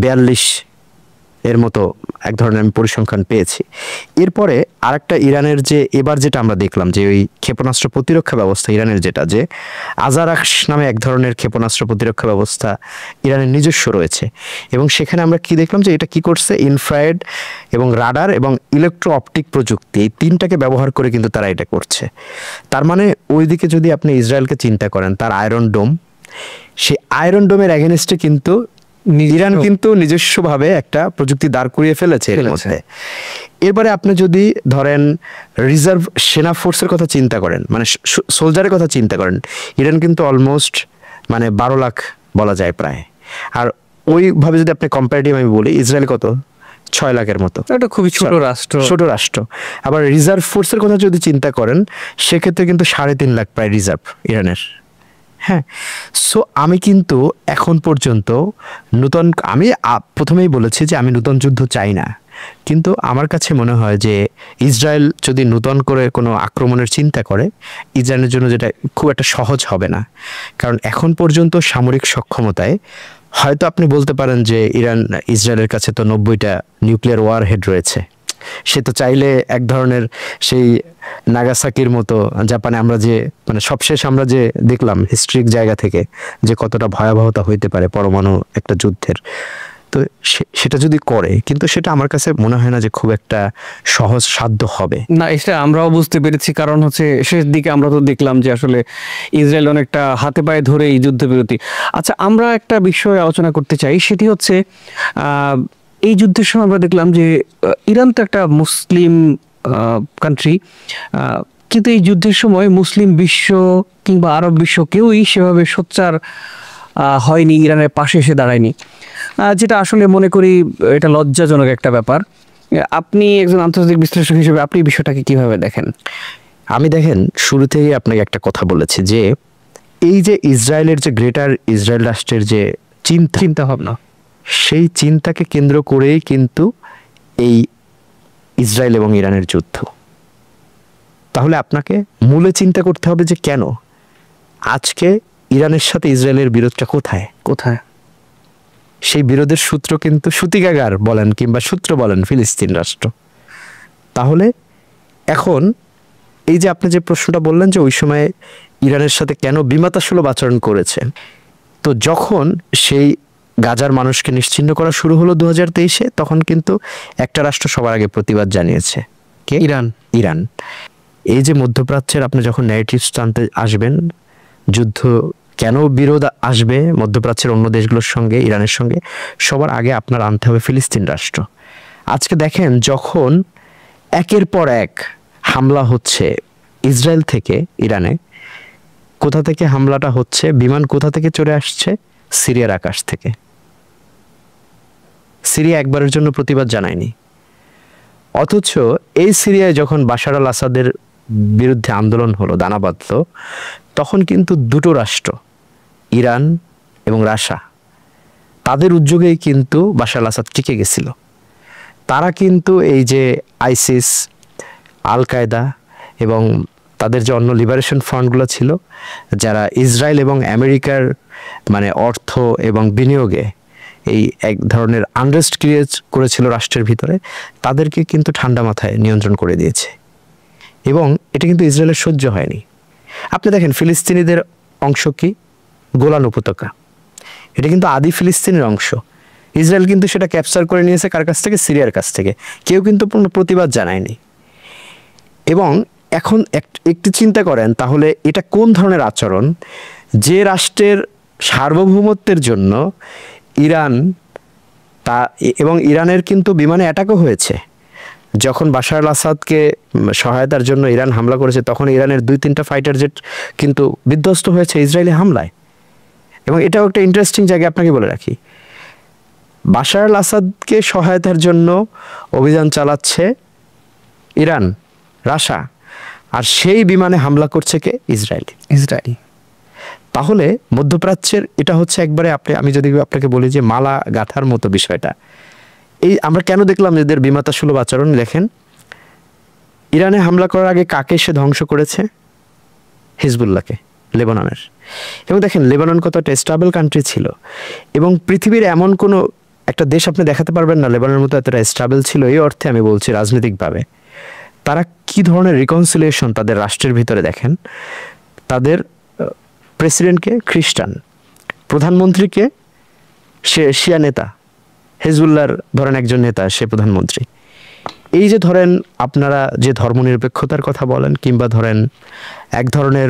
42 এর মতো এক ধরনের আমি পরিসংখ্যান পেয়েছি। এরপরে আরেকটা ইরানের যে এবার যেটা আমরা দেখলাম, যে ওই ক্ষেপণাস্ত্র প্রতিরক্ষা ব্যবস্থা ইরানের, যেটা যে আজারাক্স নামে এক ধরনের ক্ষেপণাস্ত্র প্রতিরক্ষা ব্যবস্থা ইরানের নিজস্ব রয়েছে। এবং সেখানে আমরা কি দেখলাম, যে এটা কি করছে, ইনফ্রারেড এবং রাডার এবং ইলেকট্রো অপটিক প্রযুক্তি, এই 3টাকে ব্যবহার করে কিন্তু তারা এটা করছে। তার মানে ওইদিকে যদি আপনি ইসরায়েলকে চিন্তা করেন, তার আয়রন ডোম, সেই আয়রন ডোমের এগেনস্টে কিন্তু ইরান কিন্তু নিজস্বভাবে একটা প্রযুক্তি দাঁড় করিয়ে ফেলেছে এর মধ্যে। এরপরে আপনি যদি ধরেন রিজার্ভ সেনা ফোর্সের কথা চিন্তা করেন, মানে সোলজারের কথা চিন্তা করেন, ইরান কিন্তু অলমোস্ট মানে 12 লাখ বলা যায় প্রায়। আর ওইভাবে যদি আপনি কম্পারেটিভ আমি বলি, ইসরায়েল কত, 6 লাখের মতো, এটা খুবই ছোট রাষ্ট্র। আবার রিজার্ভ ফোর্সের কথা যদি চিন্তা করেন, সেক্ষেত্রে কিন্তু 3.5 লাখ প্রায় রিজার্ভ ইরানের। হ্যাঁ, সো আমি কিন্তু এখন পর্যন্ত আমি প্রথমেই বলেছি যে আমি নতুন যুদ্ধ চাই না, কিন্তু আমার কাছে মনে হয় যে ইসরায়েল যদি নতুন করে কোনো আক্রমণের চিন্তা করে, ইসরায়েলের জন্য যেটা খুব একটা সহজ হবে না। কারণ এখন পর্যন্ত সামরিক সক্ষমতায় হয়তো আপনি বলতে পারেন যে ইসরায়েলের কাছে তো 90টা নিউক্লিয়ার ওয়ার হেড রয়েছে, সে তো চাইলে এক ধরনের সেই নাগাসাকির মতো, জাপানে আমরা যে মানে সবশেষ আমরা যে দেখলাম হিস্ট্রিক জায়গা থেকে যে কতটা ভয়াবহতা হইতে পারে পরমাণু একটা যুদ্ধের, তো সেটা যদি করে, কিন্তু সেটা আমার কাছে মনে হয় না যে খুব একটা সহজ সাধ্য হবে। না, এটা আমরাও বুঝতে পেরেছি। কারণ হচ্ছে শেষ দিকে আমরা তো দেখলাম যে আসলে ইসরায়েল অনেকটা হাতে পায়ে ধরে এই যুদ্ধবিরতি। আচ্ছা, আমরা একটা বিষয় আলোচনা করতে চাই, সেটি হচ্ছে এই যুদ্ধের সময় আমরা দেখলাম যে ইরান তো একটা মুসলিম কান্ট্রি, কিন্তু এই যুদ্ধের সময় মুসলিম বিশ্ব কিংবা আরব বিশ্ব কেউই সেভাবে সোচ্চার হয়নি, ইরানের পাশে এসে দাঁড়ায়নি, যেটা আসলে মনে করি এটা লজ্জাজনক একটা ব্যাপার। আপনি একজন আন্তর্জাতিক বিশ্লেষক হিসেবে আপনি বিষয়টাকে কিভাবে দেখেন? আমি দেখেন, শুরু থেকেই আপনাকে একটা কথা বলেছি যে এই যে ইসরায়েলের যে গ্রেটার ইসরায়েল রাষ্ট্রের যে চিন্তা ভাবনা, সেই চিন্তাকে কেন্দ্র করেই কিন্তু এই ইসরায়েল এবং ইরানের যুদ্ধ। তাহলে আপনাকে মূলে চিন্তা করতে হবে যে কেন আজকে ইরানের সাথে ইসরায়েলের বিরোধটা কোথায়। সেই বিরোধের সূত্র কিন্তু সূতিকাগার বলেন কিংবা সূত্র বলেন ফিলিস্তিন রাষ্ট্র। তাহলে এখন এই যে আপনি যে প্রশ্নটা বললেন যে ওই সময় ইরানের সাথে কেন বিমাতাসুলভ আচরণ করেছে, তো যখন সেই গাজার মানুষকে নিশ্চিহ্ন করা শুরু হলো 2023-এ, তখন কিন্তু একটা রাষ্ট্র সবার আগে প্রতিবাদ জানিয়েছে, কে? ইরান। এই যে মধ্যপ্রাচ্যের আপনি যখন ন্যারেটিভস টানতে আসবেন, যুদ্ধ কেন বিরোধ আসবে মধ্যপ্রাচ্যের অন্য দেশগুলোর সঙ্গে, ইরানের সঙ্গে, সবার আগে আপনার আনতে হবে ফিলিস্তিন রাষ্ট্র। আজকে দেখেন, যখন একের পর এক হামলা হচ্ছে ইসরায়েল থেকে ইরানে, কোথা থেকে হামলাটা হচ্ছে, বিমান কোথা থেকে চলে আসছে? সিরিয়ার আকাশ থেকে। সিরিয়া একবারের জন্য প্রতিবাদ জানায়নি, অথচ এই সিরিয়ায় যখন বাশার আল আসাদের বিরুদ্ধে আন্দোলন হলো, দানা বাঁধল, তখন কিন্তু দুটো রাষ্ট্র, ইরান এবং রাশিয়া, তাদের উদ্যোগেই কিন্তু বাশার আল আসাদ টিকে গেছিল। তারা কিন্তু এই যে আইসিস, আল কায়দা এবং তাদের যে অন্য লিবারেশন ফ্রন্টগুলো ছিল, যারা ইসরায়েল এবং আমেরিকার মানে অর্থ এবং বিনিয়োগে এই এক ধরনের আনরেস্ট ক্রিয়েট করেছিল রাষ্ট্রের ভিতরে, তাদেরকে কিন্তু ঠান্ডা মাথায় নিয়ন্ত্রণ করে দিয়েছে। এবং এটা কিন্তু ইসরায়েলের সহ্য হয়নি। আপনি দেখেন, ফিলিস্তিনিদের অংশ কি? গোলান উপত্যকা। এটা কিন্তু আদি ফিলিস্তিনের অংশ। ইসরায়েল কিন্তু সেটা ক্যাপচার করে নিয়েছে কার কাছ থেকে? সিরিয়ার কাছ থেকে। কেউ কিন্তু কোনো প্রতিবাদ জানায়নি। এবং এখন একটু চিন্তা করেন তাহলে এটা কোন ধরনের আচরণ, যে রাষ্ট্রের সার্বভৌমত্বের জন্য ইরান এবং ইরানের কিন্তু বিমানে অ্যাটাকও হয়েছে। যখন বাশার আল আসাদকে সহায়তার জন্য ইরান হামলা করেছে তখন ইরানের 2-3টা ফাইটার জেট কিন্তু বিধ্বস্ত হয়েছে ইসরায়েলি হামলায়। এবং এটাও একটা ইন্টারেস্টিং জায়গা আপনাকে বলে রাখি, বাশার আল আসাদকে সহায়তার জন্য অভিযান চালাচ্ছে ইরান, রাশা, আর সেই বিমানে হামলা করছে কে? ইসরায়েল। তাহলে মধ্যপ্রাচ্যের এটা হচ্ছে একবারে আমি যদি আপনাকে বলি যে মালা গাঁথার মতো বিষয়টা। এই আমরা কেন দেখলাম এদের বিমাতা সুলভ আচরণ? দেখেন, ইরানে হামলা করার আগে কাকে সে ধ্বংস করেছে? হিজবুল্লাহকে, লেবাননের। এবং দেখেন লেবানন কত একটা স্টেবল কান্ট্রি ছিল, এবং পৃথিবীর এমন কোনো একটা দেশ আপনি দেখাতে পারবেন না লেবাননের মতো এতটা স্টেবল ছিল। এই অর্থে আমি বলছি রাজনৈতিকভাবে তারা কি ধরনের রিকনসিলিয়েশন তাদের রাষ্ট্রের ভিতরে দেখেন। তাদের প্রেসিডেন্টকে খ্রিস্টান, প্রধানমন্ত্রীকে সে শিয়া নেতা, হিজবুল্লাহর ধরেন একজন নেতা, সে প্রধানমন্ত্রী। এই যে ধরেন আপনারা যে ধর্মনিরপেক্ষতার কথা বলেন কিংবা ধরেন এক ধরনের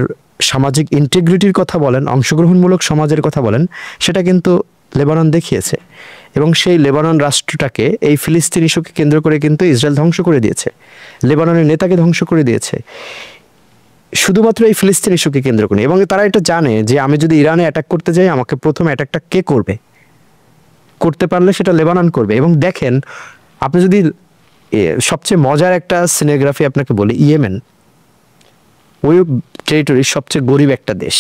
সামাজিক ইন্টিগ্রিটির কথা বলেন, অংশগ্রহণমূলক সমাজের কথা বলেন, সেটা কিন্তু লেবানন দেখিয়েছে। এবং সেই লেবানন রাষ্ট্রটাকে এই ফিলিস্তিন ইস্যুকে কেন্দ্র করে কিন্তু ইসরায়েল ধ্বংস করে দিয়েছে, লেবাননের নেতাকে ধ্বংস করে দিয়েছে শুধুমাত্র এই ফিলিস্তিন ইস্যুকে কেন্দ্র করে। এবং তারা এটা জানে যে আমি যদি ইরানে অ্যাটাক করতে যাই, আমাকে প্রথম অ্যাটাকটা কে করবে? করতে পারলে সেটা লেবানন করবে। এবং দেখেন, আপনি যদি সবচেয়ে মজার একটা সিনেগ্রাফি আপনাকে বলি, ইয়েমেন ওই টেরিটরির সবচেয়ে গরিব একটা দেশ,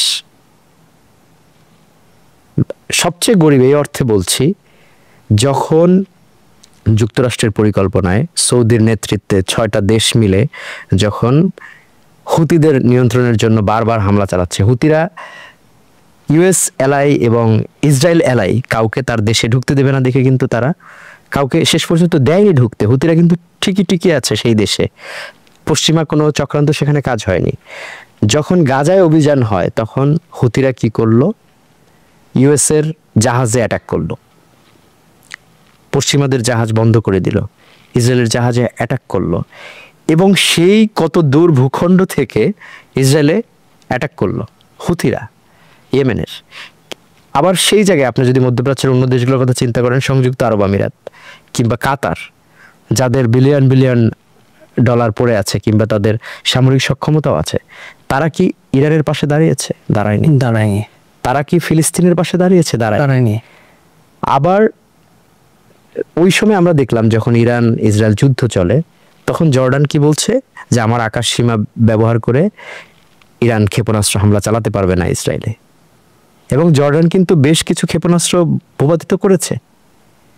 সবচেয়ে গরিব এই অর্থে বলছি, যখন যুক্তরাষ্ট্রের পরিকল্পনায় সৌদির নেতৃত্বে 6টা দেশ মিলে যখন হুতিদের নিয়ন্ত্রণের জন্য বারবার হামলা চালাচ্ছে, হুতিরা ইউএস এলাই এবং ইসরায়েল এলাই কাউকে তার দেশে ঢুকতে দেবে না দেখে কিন্তু তারা কাউকে শেষ পর্যন্ত দেয়নি ঢুকতে। হুতিরা কিন্তু ঠিকই টিকে আছে সেই দেশে, পশ্চিমা কোনো চক্রান্ত সেখানে কাজ হয়নি। যখন গাজায় অভিযান হয় তখন হুতিরা কি করলো? ইউএসের জাহাজে অ্যাটাক করলো, পশ্চিমাদের জাহাজ বন্ধ করে দিল, ইসরায়েলের জাহাজে অ্যাটাক করলো, এবং সেই কত দূর ভূখণ্ড থেকে ইসরায়েলে অ্যাটাক করলো হুতিরা, ইয়েমেনের। আবার সেই জায়গায় আপনি যদি মধ্যপ্রাচ্যের অন্য দেশগুলোর কথা চিন্তা করেন, সংযুক্ত আরব আমিরাত কিংবা কাতার, যাদের বিলিয়ন বিলিয়ন ডলার পড়ে আছে কিংবা তাদের সামরিক সক্ষমতাও আছে, তারা কি ইরানের পাশে দাঁড়িয়েছে? দাঁড়ায়নি। তারা কি ফিলিস্তিনের পাশে দাঁড়িয়েছে? দাঁড়ায়নি। আবার ওই সময় আমরা দেখলাম যখন ইরান ইসরায়েল যুদ্ধ চলে, তখন জর্ডান কি বলছে? যে আমার আকাশ সীমা ব্যবহার করে ইরান ক্ষেপণাস্ত্র হামলা চালাতে পারবে না ইসরায়েলে। এবং জর্ডান কিন্তু বেশ কিছু ক্ষেপণাস্ত্র ভূপাতিত করেছে।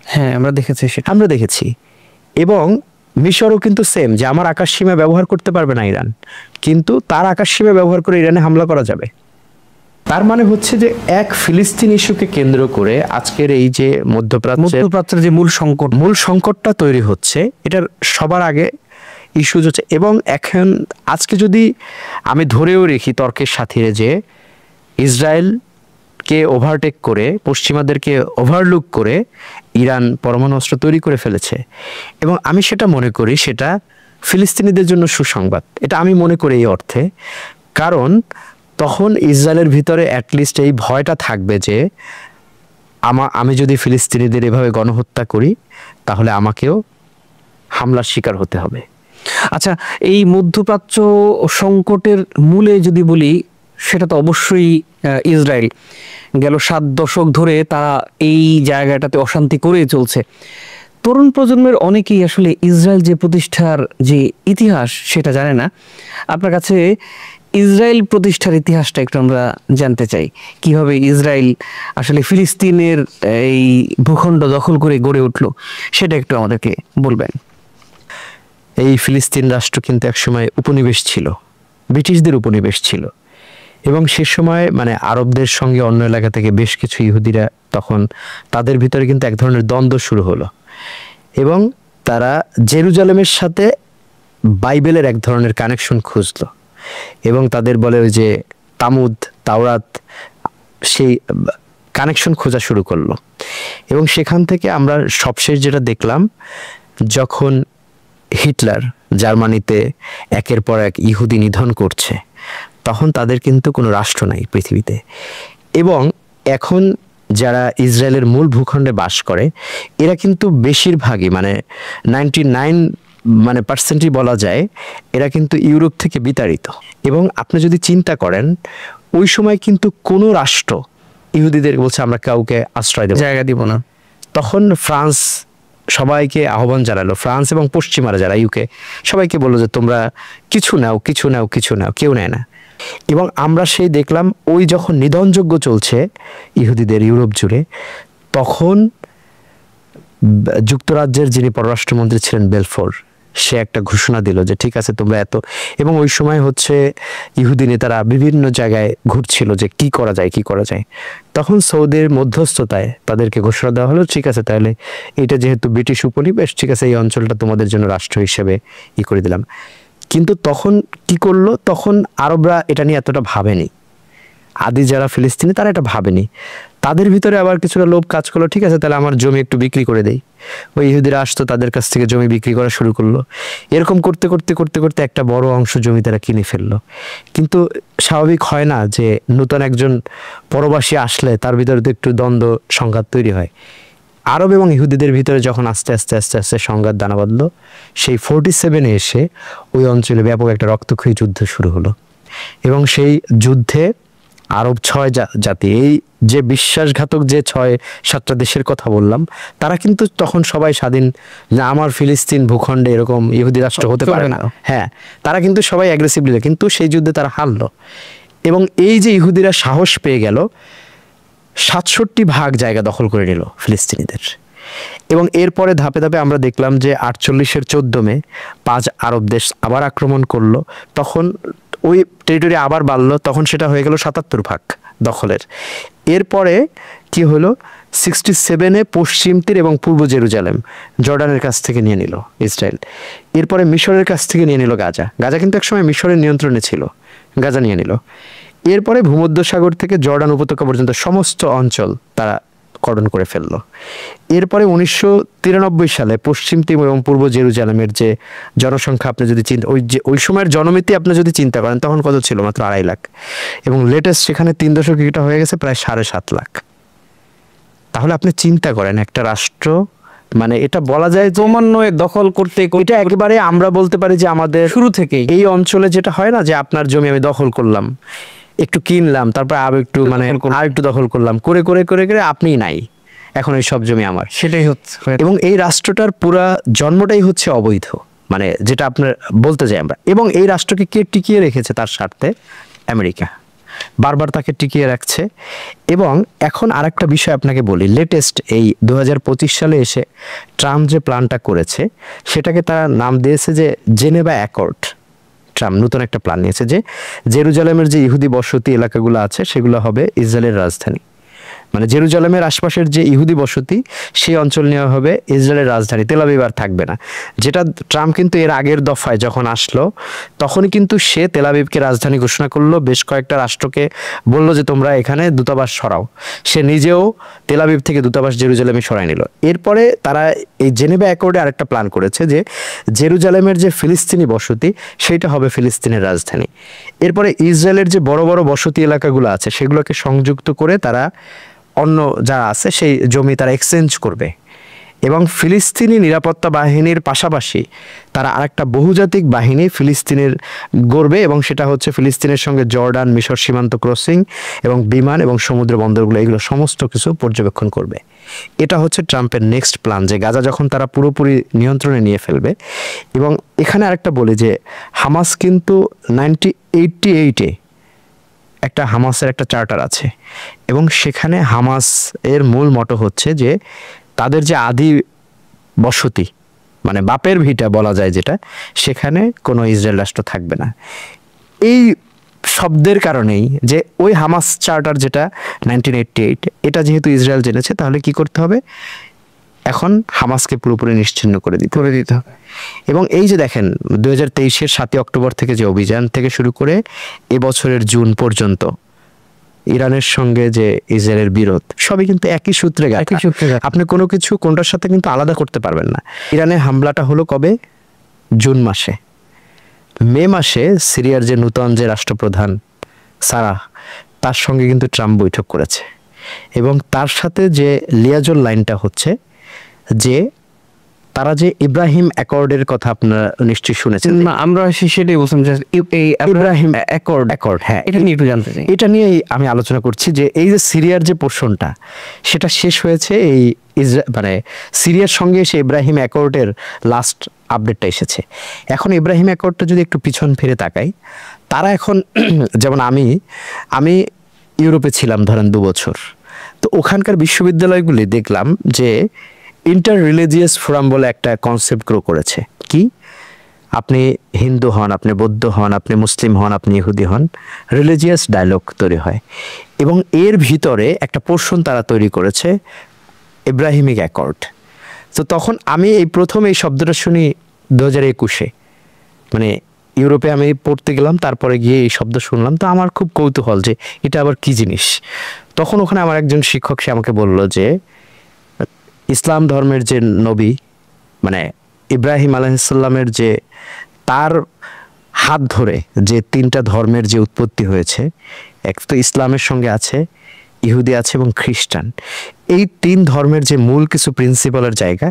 হ্যাঁ, আমরা দেখেছি। এবং মিশরও কিন্তু সেম, যে আমার আকাশ সীমা ব্যবহার করতে পারবে না ইরান, কিন্তু তার আকাশ সীমা ব্যবহার করে ইরানে হামলা করা যাবে। তার মানে হচ্ছে যে এক ফিলিস্তিন ইস্যুকে কেন্দ্র করে আজকের এই যে মধ্যপ্রাচ্যের যে মূল সংকটটা তৈরি হচ্ছে, এটার সবার আগে ইস্যু হচ্ছে। এবং এখন আজকে যদি আমি ধরেও রেখি তর্কের সাথীরে যে ইসরায়েলকে ওভারটেক করে, পশ্চিমাদেরকে ওভারলুক করে ইরান পরমাণু অস্ত্র তৈরি করে ফেলেছে, এবং আমি সেটা মনে করি সেটা ফিলিস্তিনিদের জন্য সুসংবাদ। এটা আমি মনে করি এই অর্থে, কারণ তখন ইসরায়েলের ভিতরে অ্যাটলিস্ট এই ভয়টা থাকবে যে আমি যদি ফিলিস্তিনিদের এভাবে গণহত্যা করি তাহলে আমাকেও হামলার শিকার হতে হবে। আচ্ছা, এই মধ্যপ্রাচ্য সংকটের মূলে যদি বলি, সেটা তো অবশ্যই ইসরায়েল। গেল 7 দশক ধরে তারা এই জায়গাটাতে অশান্তি করে চলছে। তরুণ প্রজন্মের অনেকেই আসলে ইসরায়েল যে প্রতিষ্ঠার যে ইতিহাস সেটা জানে না। আপনার কাছে ইসরায়েল প্রতিষ্ঠার ইতিহাসটা একটু আমরা জানতে চাই। কিভাবে ইসরায়েল আসলে ফিলিস্তিনের এই ভূখণ্ড দখল করে গড়ে উঠলো, সেটা একটু আমাদেরকে বলবেন। এই ফিলিস্তিন রাষ্ট্র কিন্তু একসময় উপনিবেশ ছিল, ব্রিটিশদের উপনিবেশ ছিল, এবং সে সময় মানে আরবদের সঙ্গে অন্য এলাকা থেকে বেশ কিছু ইহুদিরা, তখন তাদের ভিতরে কিন্তু এক ধরনের দ্বন্দ্ব শুরু হলো, এবং তারা জেরুজালেমের সাথে বাইবেলের এক ধরনের কানেকশন খুঁজলো, এবং তাদের বলে ওই যে তামুদ, তাওরাত, সেই কানেকশন খোঁজা শুরু করলো। এবং সেখান থেকে আমরা সবশেষ যেটা দেখলাম, যখন হিটলার জার্মানিতে একের পর এক ইহুদি নিধন করছে, তখন তাদের কিন্তু কোনো রাষ্ট্র নাই পৃথিবীতে। এবং এখন যারা ইসরায়েলের মূল ভূখণ্ডে বাস করে, এরা কিন্তু বেশিরভাগই 99% বলা যায় এরা কিন্তু ইউরোপ থেকে বিতাড়িত। এবং আপনি যদি চিন্তা করেন, ওই সময় কিন্তু কোনো রাষ্ট্র ইহুদিদের বলছে আমরা কাউকে আশ্রয় দেব, জায়গা দিব না। তখন ফ্রান্স সবাইকে আহ্বান জানালো, ফ্রান্স এবং পশ্চিমারা যারা ইউকে সবাইকে বললো যে তোমরা কিছু নাও, কেউ নেয় না। এবং আমরা সেই দেখলাম ওই যখন নিধনযজ্ঞ চলছে ইহুদিদের ইউরোপ জুড়ে, তখন যুক্তরাজ্যের যিনি পররাষ্ট্রমন্ত্রী ছিলেন বেলফোর, সে একটা ঘোষণা দিল যে ঠিক আছে তোমরা এত। এবং ওই সময় হচ্ছে ইহুদি নেতারা বিভিন্ন জায়গায় ঘুরছিল যে কি করা যায়। তখন সৌদির মধ্যস্থতায় তাদেরকে ঘোষণা দেওয়া হলো, ঠিক আছে তাহলে এটা যেহেতু ব্রিটিশ উপনিবেশ, ঠিক আছে এই অঞ্চলটা তোমাদের জন্য রাষ্ট্র হিসেবে করে দিলাম। কিন্তু তখন কি করলো, তখন আরবরা এটা নিয়ে এতটা ভাবেনি, আদি যারা ফিলিস্তিনি তারা এটা ভাবেনি। তাদের ভিতরে আবার কিছুটা লোভ কাজ করলো, ঠিক আছে তাহলে আমার জমি একটু বিক্রি করে দেই। ওই ইহুদিরা আসতো, তাদের কাছ থেকে জমি বিক্রি করা শুরু করলো। এরকম করতে করতে একটা বড় অংশ জমি তারা কিনে ফেললো। কিন্তু স্বাভাবিক হয় না যে নতুন একজন পরবাসী আসলে তার ভিতরে তো একটু দ্বন্দ্ব সংঘাত তৈরি হয়। আরব এবং ইহুদিদের ভিতরে যখন আস্তে আস্তে সংঘাত দানা বাঁধলো, সেই 47-এ এসে ওই অঞ্চলে ব্যাপক একটা রক্তক্ষয়ী যুদ্ধ শুরু হলো। এবং সেই যুদ্ধে আরব 6 জাতি, এই যে বিশ্বাসঘাতক যে 6-7টা দেশের কথা বললাম, তারা কিন্তু তখন সবাই স্বাধীন, যে আমার ফিলিস্তিন ভূখণ্ডে এরকম ইহুদি রাষ্ট্র হতে পারে না। হ্যাঁ, তারা কিন্তু সবাই অ্যাগ্রেসিভলি, কিন্তু সেই যুদ্ধে তারা হারলো। এবং এই যে ইহুদিরা সাহস পেয়ে গেল, 67 জায়গা দখল করে নিল ফিলিস্তিনিদের। এবং এরপরে ধাপে ধাপে আমরা দেখলাম যে 48-এর 14 মে 5 আরব দেশ আবার আক্রমণ করলো। তখন ওই টেরিটরি আবার বাড়লো, তখন সেটা হয়ে গেল 77 দখলের। এরপরে কি হলো, 67-এ পশ্চিম তীর এবং পূর্ব জেরুজালেম জর্ডানের কাছ থেকে নিয়ে নিল ইসরায়েল। এরপরে মিশরের কাছ থেকে নিয়ে নিল গাজা কিন্তু একসময় মিশরের নিয়ন্ত্রণে ছিল, গাজা নিয়ে নিল। এরপরে ভূমধ্যসাগর থেকে জর্ডান উপত্যকা পর্যন্ত সমস্ত অঞ্চল তারা কর্ডন করে ফেললো। এরপরে 1993 সালে পশ্চিম তীর এবং পূর্ব জেরুজালেমের যে জনসংখ্যা, আপনি যদি ওই সময়ের জনমিতি আপনি যদি চিন্তা করেন, তখন কত ছিল, মাত্র 2.5 লাখ। এবং লেটেস্ট সেখানে 3 দশক এটা হয়ে গেছে প্রায় 7.5 লাখ। তাহলে আপনি চিন্তা করেন একটা রাষ্ট্র, এটা বলা যায় ক্রমান্বয়ে দখল করতে এটা একেবারে আমরা বলতে পারি যে আমাদের শুরু থেকেই এই অঞ্চলে যেটা হয় না, যে আপনার জমি আমি দখল করলাম, একটু কিনলাম, তারপর আর একটু দখল করলাম, করে করে করে করে আপনিই নাই, এখন এই সব জমি আমার। সেটাই হচ্ছে। এবং এই রাষ্ট্রটার পুরা জন্মটাই হচ্ছে অবৈধ, যেটা আপনার বলতে যাই আমরা। এবং এই রাষ্ট্রকে কে টিকিয়ে রেখেছে তার স্বার্থে? আমেরিকা বারবার তাকে টিকিয়ে রাখছে। এবং এখন আরেকটা বিষয় আপনাকে বলি, লেটেস্ট এই 2025 সালে এসে ট্রাম্প যে প্ল্যানটা করেছে, সেটাকে তারা নাম দিয়েছে যে জেনেভা অ্যাকর্ড। ট্রাম্প নতুন একটা প্ল্যান নিয়েছে যে জেরুজালেমের যে ইহুদি বসতি এলাকাগুলো আছে সেগুলো হবে ইসরায়েলের রাজধানী। জেরুজালেমের আশপাশের যে ইহুদি বসতি, সেই অঞ্চল নেওয়া হবে ইসরায়েলের রাজধানী, তেল আবিব আর থাকবে না। যেটা ট্রাম্প কিন্তু এর আগের দফায় যখন আসলো, তখনই কিন্তু সে তেল আবিবকে রাজধানী ঘোষণা করলো, বেশ কয়েকটা রাষ্ট্রকে বললো যে তোমরা এখানে দূতাবাস সরাও। সে নিজেও তেল আবিব থেকে দূতাবাস জেরুজালেমে সরাই নিল। এরপরে তারা এই জেনেভা অ্যাকর্ডে আরেকটা প্ল্যান করেছে যে জেরুজালেমের যে ফিলিস্তিনি বসতি, সেইটা হবে ফিলিস্তিনের রাজধানী। এরপরে ইসরায়েলের যে বড় বড় বসতি এলাকাগুলো আছে, সেগুলোকে সংযুক্ত করে তারা অন্য যারা আছে সেই জমি তারা এক্সচেঞ্জ করবে। এবং ফিলিস্তিনি নিরাপত্তা বাহিনীর পাশাপাশি তারা আরেকটা বহুজাতিক বাহিনী ফিলিস্তিনের গড়বে, এবং সেটা হচ্ছে ফিলিস্তিনের সঙ্গে জর্ডান মিশর সীমান্ত ক্রসিং এবং বিমান এবং সমুদ্র বন্দরগুলো, এগুলো সমস্ত কিছু পর্যবেক্ষণ করবে। এটা হচ্ছে ট্রাম্পের নেক্সট প্ল্যান, যে গাজা যখন তারা পুরোপুরি নিয়ন্ত্রণে নিয়ে ফেলবে। এবং এখানে আরেকটা বলি যে হামাস কিন্তু 1988-এ একটা হামাসের একটা চার্টার আছে, এবং সেখানে হামাস এর মূল মটো হচ্ছে যে তাদের যে আদি বসতি, বাপের ভিটা বলা যায় যেটা, সেখানে কোনো ইসরায়েল রাষ্ট্র থাকবে না। এই শব্দের কারণেই যে ওই হামাস চার্টার যেটা 1988, এটা যেহেতু ইসরায়েল জেনেছে, তাহলে কি করতে হবে, এখন হামাসকে পুরোপুরি নিশ্চিহ্ন করে দিতে হবে। এবং এই যে দেখেন 2023-এর 7 অক্টোবর থেকে যে অভিযান থেকে শুরু করে এবছরের জুন পর্যন্ত ইরানের সঙ্গে যে ইসরায়েলের বিরোধ সবই কিন্তু একই সূত্রে গাঁথা। আপনি কোনো কিছু কোনটার সাথে কিন্তু আলাদা করতে পারবেন না। ইরানে হামলাটা হলো কবে? জুন মাসে। মে মাসে সিরিয়ার যে নূতন যে রাষ্ট্রপ্রধান সারাহ, তার সঙ্গে কিন্তু ট্রাম্প বৈঠক করেছে এবং তার সাথে যে লিয়াজল লাইনটা হচ্ছে যে তারা যে ইব্রাহিম অ্যাকর্ডের কথা আপনারা নিশ্চয়ই শুনেছেন। না, আমরা সেটাই বলছিলাম যে এই ইব্রাহিম অ্যাকর্ড, হ্যাঁ, এটা নিয়ে একটু জানতে চাই। এটা নিয়েই আমি আলোচনা করছি যে এই যে সিরিয়ার যে পোর্শনটা সেটা শেষ হয়েছে, এই মানে সিরিয়ার সঙ্গে এসে ইব্রাহিম অ্যাকর্ডের লাস্ট আপডেটটা এসেছে। এখন ইব্রাহিম অ্যাকর্ডটা যদি একটু পিছন ফিরে তাকাই, তারা এখন যেমন আমি ইউরোপে ছিলাম ধরেন 2 বছর, তো ওখানকার বিশ্ববিদ্যালয়গুলি দেখলাম যে ইন্টার রিলিজিয়াস ফোরাম বলে একটা কনসেপ্ট গ্রো করেছে। কি? আপনি হিন্দু হন, আপনি বৌদ্ধ হন, আপনি মুসলিম হন, আপনি ইহুদি হন, রিলিজিয়াস ডায়ালগ তৈরি হয় এবং এর ভিতরে একটা পোর্শন তারা তৈরি করেছে ইব্রাহিমিক অ্যাকর্ড। তো তখন আমি এই প্রথম এই শব্দটা শুনি 2021-এ, মানে ইউরোপে আমি পড়তে গেলাম, তারপরে গিয়ে এই শব্দ শুনলাম, তো আমার খুব কৌতূহল যে এটা আবার কি জিনিস। তখন ওখানে আমার একজন শিক্ষক সে আমাকে বলল যে ইসলাম ধর্মের যে নবী মানে ইব্রাহিম আলাইহিসসালামের যে তার হাত ধরে যে 3টা ধর্মের যে উৎপত্তি হয়েছে, এক তো ইসলামের সঙ্গে আছে, ইহুদি আছে এবং খ্রিস্টান, এই 3 ধর্মের যে মূল কিছু প্রিন্সিপালের জায়গা,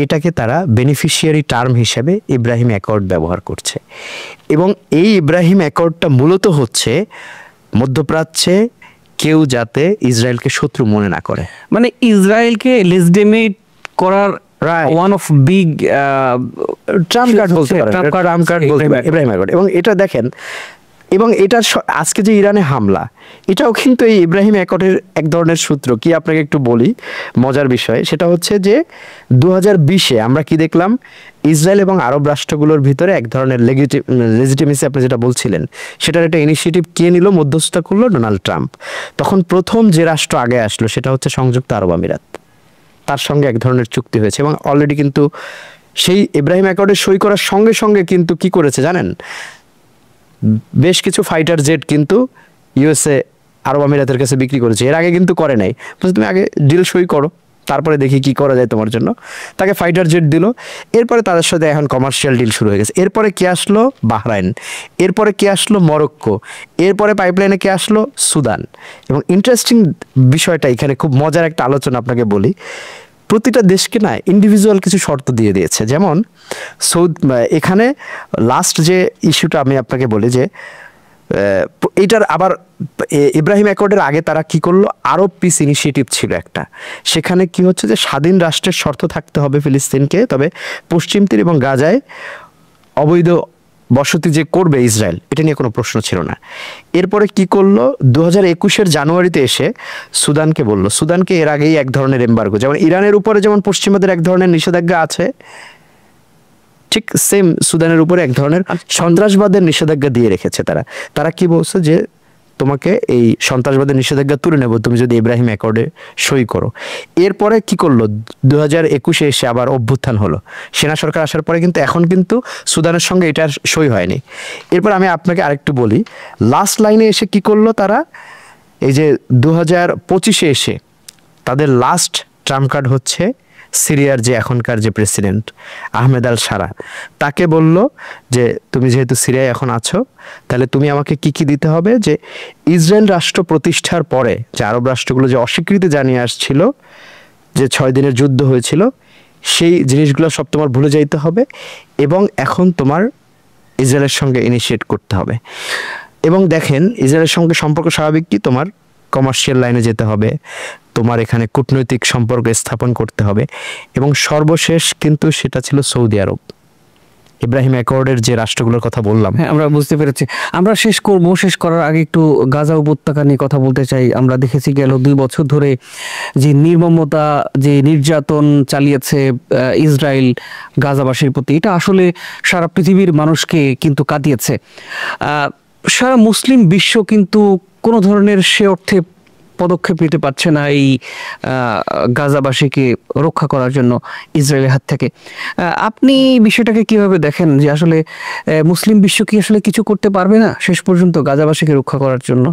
এটাকে তারা বেনিফিশিয়ারি টার্ম হিসেবে ইব্রাহিম অ্যাকর্ড ব্যবহার করছে। এবং এই ইব্রাহিম অ্যাকর্ডটা মূলত হচ্ছে মধ্যপ্রাচ্যে কেউ যাতে ইসরায়েলকে শত্রু মনে না করে, মানে ইসরায়েলকে লেজিটিমেট করার one of big Trump card বলতে পারেন, ট্রাম্প কার্ড ইব্রাহিম অ্যাকর্ড। এবং এটা দেখেন, এবং এটার আজকে যে ইরানে হামলা, এটাও কিন্তু এই ইব্রাহিম অ্যাকর্ডের এক ধরনের সূত্র। কি আপনাকে একটু বলি মজার বিষয়, সেটা হচ্ছে যে 2020-এ আমরা কি দেখলাম, ইসরায়েল এবং আরব রাষ্ট্রগুলোর ভিতরে এক ধরনের লেজিটিমেসি আপনি যেটা বলছিলেন, সেটার একটা ইনিশিয়েটিভ কে নিল, মধ্যস্থতা করলো ডোনাল্ড ট্রাম্প। তখন প্রথম যে রাষ্ট্র আগে আসলো সেটা হচ্ছে সংযুক্ত আরব আমিরাত, তার সঙ্গে এক ধরনের চুক্তি হয়েছে এবং অলরেডি কিন্তু সেই ইব্রাহিম অ্যাকর্ডে সই করার সঙ্গে সঙ্গে কিন্তু কি করেছে জানেন, বেশ কিছু ফাইটার জেট কিন্তু ইউএসএ আরব আমিরাতের কাছে বিক্রি করেছে। এর আগে কিন্তু করে নাই, তুমি আগে ডিল সই করো, তারপরে দেখি কি করা যায় তোমার জন্য। তাকে ফাইটার জেট দিল, এরপরে তাদের সাথে এখন কমার্শিয়াল ডিল শুরু হয়ে গেছে। এরপরে কে আসলো? বাহরাইন, এরপরে কে আসলো? মরক্কো, এরপরে পাইপলাইনে কে আসলো? সুদান। এবং ইন্টারেস্টিং বিষয়টা এখানে খুব মজার একটা আলোচনা আপনাকে বলি, প্রতিটা দেশকে না ইন্ডিভিজুয়াল কিছু শর্ত দিয়ে দিয়েছে। যেমন এখানে লাস্ট যে ইস্যুটা আমি আপনাকে বলি যে এইটার আবার ইব্রাহিম অ্যাকর্ডের আগে তারা কি করলো, আরব পিস ইনিশিয়েটিভ ছিল একটা, সেখানে কি হচ্ছে যে স্বাধীন রাষ্ট্রের শর্ত থাকতে হবে ফিলিস্তিনকে, তবে পশ্চিম তীর এবং গাজায় অবৈধ বসতি যে করবে ইসরায়েল, এটা নিয়ে কোনো প্রশ্ন ছিল না। এরপরে কি করলো, 2021-এর জানুয়ারিতে এসে সুদানকে বললো, সুদানকে এর আগেই এক ধরনের এম্বার্গো, যেমন ইরানের উপরে যেমন পশ্চিমাদের এক ধরনের নিষেধাজ্ঞা আছে, ঠিক সেম সুদানের উপরে এক ধরনের সন্ত্রাসবাদের নিষেধাজ্ঞা দিয়ে রেখেছে তারা কি বলছে যে তোমাকে এই সন্ত্রাসবাদের নিষেধাজ্ঞা তুলে নেব তুমি যদি ইব্রাহিম অ্যাকর্ডে সই করো। এরপরে কি করলো, 2021-এ এসে আবার অভ্যুত্থান হলো, সেনা সরকার আসার পরে কিন্তু এখন কিন্তু সুদানের সঙ্গে এটার সই হয়নি। এরপর আমি আপনাকে আরেকটু বলি, লাস্ট লাইনে এসে কি করলো তারা, এই যে 2025-এ এসে তাদের লাস্ট ট্রাম্প কার্ড হচ্ছে সিরিয়ার যে এখনকার যে প্রেসিডেন্ট আহমেদ আল সারা, তাকে বলল যে তুমি যেহেতু সিরিয়ায় এখন আছো, তাহলে তুমি আমাকে কি কি দিতে হবে, যে ইসরায়েল রাষ্ট্র প্রতিষ্ঠার পরে যে আরব রাষ্ট্রগুলো যে অস্বীকৃতি জানিয়ে আসছিল, যে 6 দিনের যুদ্ধ হয়েছিল, সেই জিনিসগুলো সব তোমার ভুলে যাইতে হবে এবং এখন তোমার ইসরায়েলের সঙ্গে ইনিশিয়েট করতে হবে। এবং দেখেন ইসরায়েলের সঙ্গে সম্পর্ক স্বাভাবিক কি, তোমার কমার্শিয়াল লাইনে যেতে হবে, তোমার এখানে কূটনৈতিক সম্পর্ক স্থাপন করতে হবে এবং সর্বশেষ কিন্তু সেটা ছিল সৌদি আরব। ইব্রাহিম অ্যাকর্ডের যে রাষ্ট্রগুলোর কথা বললাম, হ্যাঁ আমরা বুঝতে পেরেছি। আমরা শেষ করার আগে একটু গাজা উপত্যকা নিয়ে কথা বলতে চাই। আমরা দেখেছি গেল 2 বছর ধরে যে নির্মমতা, যে নির্যাতন চালিয়েছে ইসরায়েল গাজাবাসীর প্রতি, এটা আসলে সারা পৃথিবীর মানুষকে কিন্তু কাঁদিয়েছে। সারা মুসলিম বিশ্ব কিন্তু কোনো ধরনের সে অর্থে পদক্ষেপ নিতে পারছে না এই গাজাবাসীকে রক্ষা করার জন্য ইসরায়েলের হাত থেকে। আপনি বিষয়টাকে কিভাবে দেখেন যে আসলে মুসলিম বিশ্ব কি আসলে কিছু করতে পারবে না শেষ পর্যন্ত গাজাবাসীকে রক্ষা করার জন্য?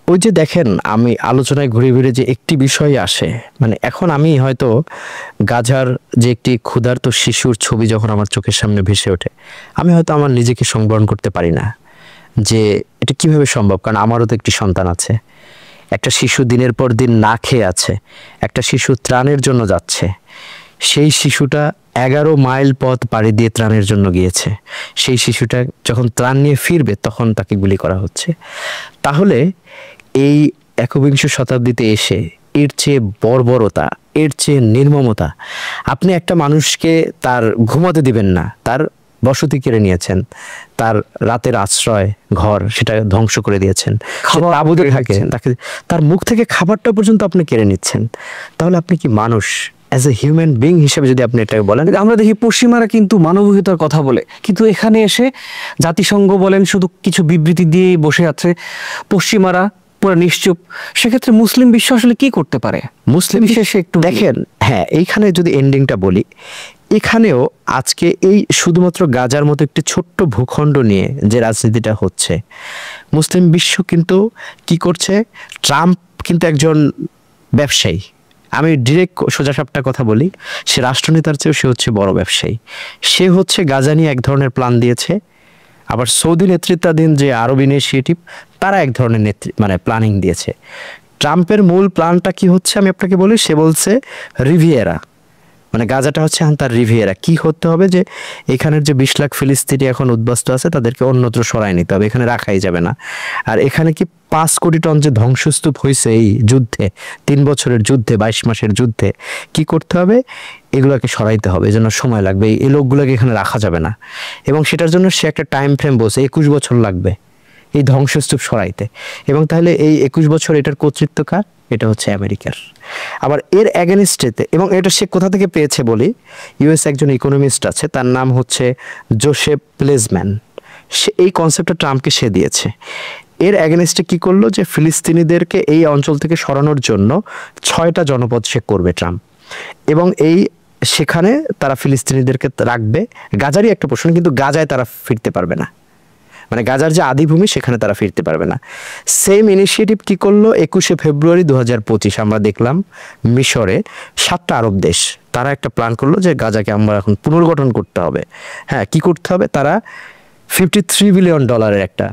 ওই যে দেখেন, আমি আলোচনায় ঘুরে ঘুরে যে একটি বিষয় আসে, মানে এখন আমি হয়তো গাজার যে একটি ক্ষুধার্ত শিশুর ছবি যখন আমার চোখের সামনে ভেসে ওঠে, আমি হয়তো আমার নিজেকে সংবরণ করতে পারি না যে এটা কিভাবে সম্ভব। কারণ আমারও তো একটি সন্তান আছে, একটা শিশু দিনের পর দিন না খেয়ে আছে, একটা শিশু ত্রাণের জন্য যাচ্ছে, সেই শিশুটা 11 মাইল পথ পাড়ি দিয়ে ত্রাণের জন্য গিয়েছে, সেই শিশুটা যখন ত্রাণ নিয়ে ফিরবে তখন তাকে গুলি করা হচ্ছে। তাহলে এই একবিংশ শতাব্দীতে এসে এর চেয়ে বর্বরতা, এর চেয়ে নির্মমতা, আপনি একটা মানুষকে তার ঘুমাতে দিবেন না, তার বসতি কেড়ে নিয়েছেন, তার রাতের আশ্রয় ঘর সেটা ধ্বংস করে দিয়েছেন, তাঁবুতে থাকে, তাকে তার মুখ থেকে খাবারটা পর্যন্ত আপনি কেড়ে নিচ্ছেন। তাহলে আপনি কি মানুষ অ্যাজ এ হিউম্যান বিং হিসেবে যদি আপনি এটাকে বলেন? আমরা দেখি পশ্চিমারা কিন্তু মানবিকতার কথা বলে, কিন্তু এখানে এসে জাতিসংঘ বলেন শুধু কিছু বিবৃতি দিয়েই বসে আছে, পশ্চিমারা পুরো নিশ্চুপ। সেক্ষেত্রে মুসলিম বিশ্ব আসলে কি করতে পারে? মুসলিম বিশেষে একটু দেখেন, হ্যাঁ, এইখানে যদি এন্ডিংটা বলি, এখানেও আজকে এই শুধুমাত্র গাজার মতো একটি ছোট্ট ভূখণ্ড নিয়ে যে রাজনীতিটা হচ্ছে, মুসলিম বিশ্ব কিন্তু কি করছে, ট্রাম্প কিন্তু একজন ব্যবসায়ী। আমি ডিরেক্ট সোজাসাপটা কথা বলি, সে রাষ্ট্রনেতার চেয়েও সে হচ্ছে বড় ব্যবসায়ী। সে হচ্ছে গাজা নিয়ে এক ধরনের প্ল্যান দিয়েছে, আবার সৌদি নেতৃত্বাধীন যে আরব ইনিশিয়েটিভ তারা এক ধরনের প্ল্যানিং দিয়েছে। ট্রাম্পের মূল প্ল্যানটা কি হচ্ছে আমি আপনাকে বলি, সে বলছে রিভিয়েরা, মানে গাজাটা হচ্ছে তার রিভিয়েরা। কি হতে হবে যে এখানের যে 20 লাখ ফিলিস্তিনি এখন উদ্বাস্ত আছে তাদেরকে অন্যত্র সরাই নিতে হবে, এখানে রাখাই যাবে না। আর এখানে কি 5 কোটি টন যে ধ্বংসস্তূপ হয়েছে এই যুদ্ধে, 3 বছরের যুদ্ধে, 22 মাসের যুদ্ধে, কি করতে হবে, এগুলোকে সরাইতে হবে, এজন্য সময় লাগবে, এই লোকগুলোকে এখানে রাখা যাবে না। এবং সেটার জন্য সে একটা টাইম ফ্রেম বলছে 21 বছর লাগবে এই ধ্বংসস্তূপ সরাইতে। এবং তাহলে এই 21 বছর এটার কর্তৃত্ব কার? এটা হচ্ছে আমেরিকার। আবার এর অ্যাগেনিস্টেতে, এবং এটা সে কোথা থেকে পেয়েছে বলি, ইউএস একজন ইকোনমিস্ট আছে, তার নাম হচ্ছে জোসেফ প্লেজম্যান, সে এই কনসেপ্টটা ট্রাম্পকে সে দিয়েছে। এর অ্যাগেনিস্টে কি করলো, যে ফিলিস্তিনিদেরকে এই অঞ্চল থেকে সরানোর জন্য 6টা জনপদ সে করবে ট্রাম্প, এবং সেখানে তারা ফিলিস্তিনিদেরকে রাখবে, গাজারই একটা পোর্শন, কিন্তু গাজায় তারা ফিরতে পারবে না, মানে গাজার যে আদিভূমি সেখানে তারা ফিরতে পারবে না। সেম ইনিশিয়েটিভ কি করলো 21শে ফেব্রুয়ারি 2025 আমরা দেখলাম মিশরে 7টা আরব দেশ তারা একটা প্ল্যান করলো যে গাজাকে আমরা এখন পুনর্গঠন করতে হবে। হ্যাঁ, কি করতে হবে, তারা $53 বিলিয়ন একটা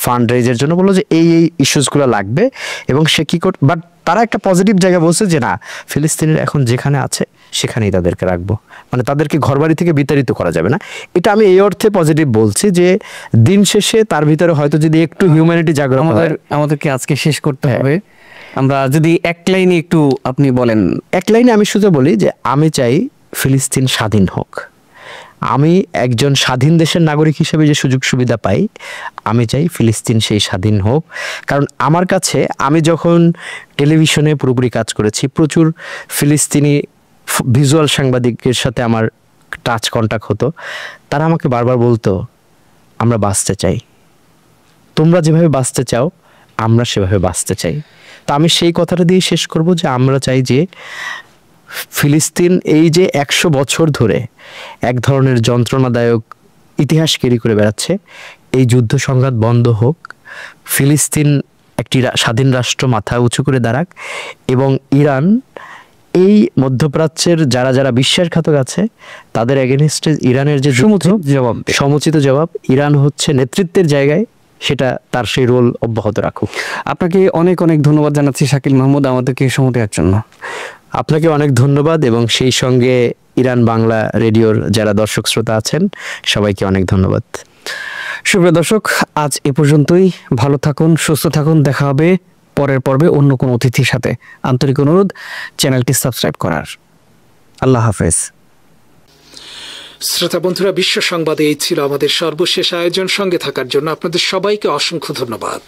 ফান্ড রেজের জন্য বললো যে এই ইস্যুসগুলো লাগবে। এবং সে কি বাট তারা একটা পজিটিভ জায়গা বলছে যে না, ফিলিস্তিনিরা এখন যেখানে আছে সেখানেই তাদেরকে রাখবো, মানে তাদেরকে ঘরবাড়ি থেকে বিতাড়িত করা যাবে না। এটা আমি এই অর্থে পজিটিভ বলছি যে দিন শেষে তার ভিতরে হয়তো যদি একটু হিউম্যানিটি জাগ্রত হয়। আমাদেরকে আজকে শেষ করতে হবে, আমরা যদি এক লাইনে একটু আপনি বলেন। এক লাইনে আমি শুধু বলি যে আমি চাই ফিলিস্তিন স্বাধীন হোক। আমি একজন স্বাধীন দেশের নাগরিক হিসেবে যে সুযোগ সুবিধা পাই, আমি চাই ফিলিস্তিন সেই স্বাধীন হোক। কারণ আমার কাছে, আমি যখন টেলিভিশনে পুরোপুরি কাজ করেছি, প্রচুর ফিলিস্তিনি ভিজুয়াল সাংবাদিকের সাথে আমার টাচ কন্টাক্ট হতো, তারা আমাকে বারবার বলতো আমরা বাঁচতে চাই, তোমরা যেভাবে বাঁচতে চাও আমরা সেভাবে বাঁচতে চাই। তো আমি সেই কথাটা দিয়ে শেষ করব যে আমরা চাই যে ফিলিস্তিন এই যে 100 বছর ধরে এক ধরনের যন্ত্রণাদায়ক ইতিহাস ক্যারি করে বেড়াচ্ছে, এই যুদ্ধ সংঘাত বন্ধ হোক, ফিলিস্তিন একটি স্বাধীন রাষ্ট্র মাথা উঁচু করে দাঁড়াক, এবং ইরান এই মধ্যপ্রাচ্যের যারা যারা বিশ্বাসঘাতক আছে তাদের এগেনস্টে ইরানের যে সমুচিত জবাব, ইরান হচ্ছে নেতৃত্বের জায়গায়, সেটা তার সেই রোল অব্যাহত রাখুক। আপনাকে অনেক অনেক ধন্যবাদ জানাচ্ছি শাকিল মাহমুদ, আমাদেরকে সময় দেওয়ার জন্য। আপনাকে অনেক ধন্যবাদ, এবং সেই সঙ্গে ইরান বাংলা রেডিওর যারা দর্শক শ্রোতা আছেন সবাইকে অনেক ধন্যবাদ। সুপ্রিয় দর্শক, আজ এ পর্যন্তই। ভালো থাকুন, সুস্থ থাকুন। দেখা হবে পরের পর্বে অন্য কোনো অতিথির সাথে। আন্তরিক অনুরোধ চ্যানেলটি সাবস্ক্রাইব করার। আল্লাহ হাফেজ। শ্রোতা বন্ধুরা, বিশ্ব সংবাদে এই ছিল আমাদের সর্বশেষ আয়োজন। সঙ্গে থাকার জন্য আপনাদের সবাইকে অসংখ্য ধন্যবাদ।